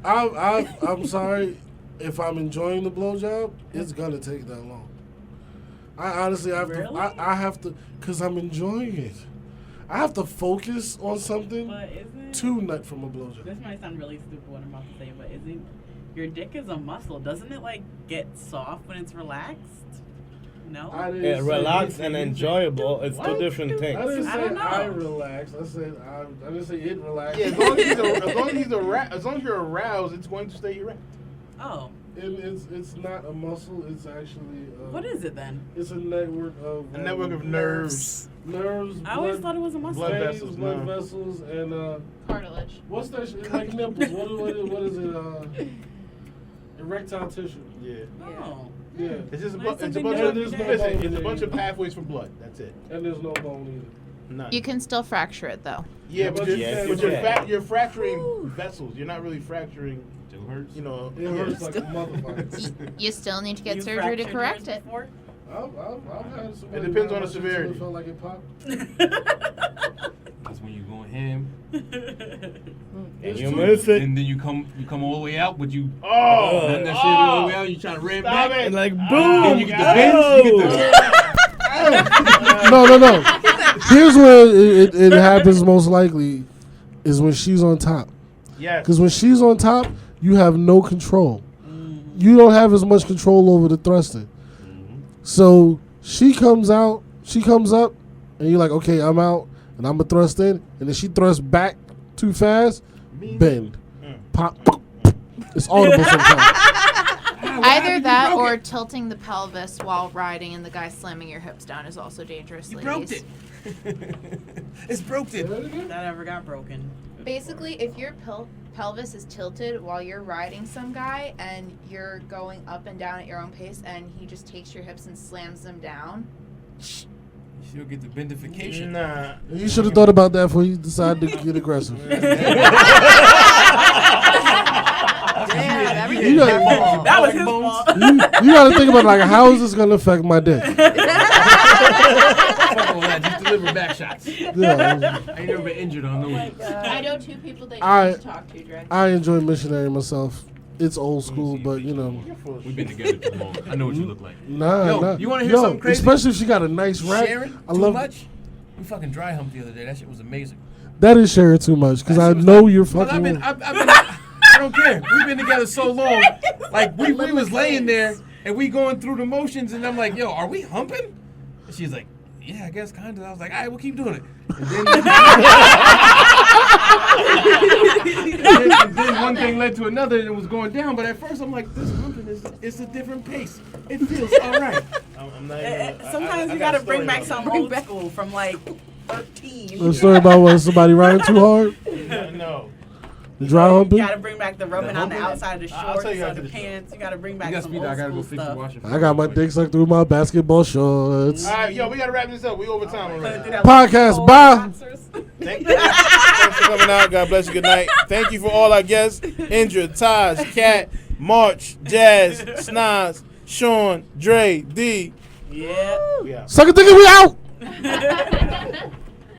I'm sorry if I'm enjoying the blowjob. It's gonna take that long. I honestly have to. I have to, cause I'm enjoying it. I have to focus on something to nut from a blowjob. This might sound really stupid what I'm about to say, but isn't your dick is a muscle? Doesn't it like get soft when it's relaxed? No. Yeah, relaxed and enjoyable. It's two different things. I didn't say don't know. I relaxed. I said I didn't say it relaxed. Yeah, as long as you're aroused, it's going to stay erect. Oh. It's not a muscle. It's actually. What is it then? It's a network of. A network of nerves. Nerves. I always thought it was a muscle. Blood vessels, blood no. vessels, and Cartilage. what's that shit? It's like nipples. What is it? Erectile tissue. Yeah. Oh. Yeah. It's just Learn it's a something bunch new of every listen, day. it's a bunch of pathways for blood. That's it. And there's no bone either. None. You can still fracture it though. Yeah, but Yes, you you're can. you're fracturing vessels. You're not really fracturing. Still hurts. You know. It hurts like a motherfucker. You still need to get You surgery to fractured correct yours it. before? I've had some. It depends on the severity. It felt like it popped. That's when you going ham. And you miss it. And then you come all the way out, but you Oh, that shit all the way out. You try to ram Stop back. it. And like, boom. Then you get the bends. You get the. No. Here's where it happens most likely, is when she's on top. yes. Because when she's on top, you have no control. You don't have as much control over the thrusting. So she comes up, and you're like, okay, I'm out, and I'm going to thrust in. And then she thrusts back too fast, bend. Pop. It's audible sometimes. Either that or tilting the pelvis while riding and the guy slamming your hips down is also dangerous, ladies. Broke it. It's broken. That ever got broken. Basically, if your pelvis is tilted while you're riding some guy and you're going up and down at your own pace and he just takes your hips and slams them down. You'll get the bendification. Nah. You should have thought about that before you decided to get aggressive. Damn, You gotta, that was his fault. you gotta think about like how is this gonna affect my dick? Fuck all that. Just deliver back shots. Yeah. I ain't never been injured on those. I know 2 people that you I- need to talk to, Dre. I enjoy missionary myself. It's old school, but you know. We've been together too long. I know what you look like. Nah, Yo, nah. you want to hear something crazy? Especially if she got a nice rack. Sharon, I too love much? We fucking dry humped the other day. That shit was amazing. that is sharing too much because I know you're fucking. I don't care. We've been together so long. Like we was laying there and we going through the motions, and I'm like, "Yo, are we humping?" And she's like, "Yeah, I guess kind of." I was like, "All right, we'll keep doing it." And then one thing led to another, and it was going down. But at first, I'm like, "This humping it's a different pace. It feels all right." I'm not even, Sometimes you gotta bring back some old school from like 13. A story about what somebody riding too hard. No. Dry You humping. gotta bring back the rubbing on the outside of the I'll shorts tell you or after the the show. pants. You gotta bring back You got some speed. old I gotta go school fix the stuff. washer. I got my dick sucked through my basketball shorts. All right, yo, we gotta wrap this up. We over time already. Podcast, bye. Thanks for coming out. God bless you. Good night. Thank you for all our guests: Indra, Taj, Kat, March, Jazz, Snoz, Sean, Dre, D. Yeah. We out. Suck a dick and we out.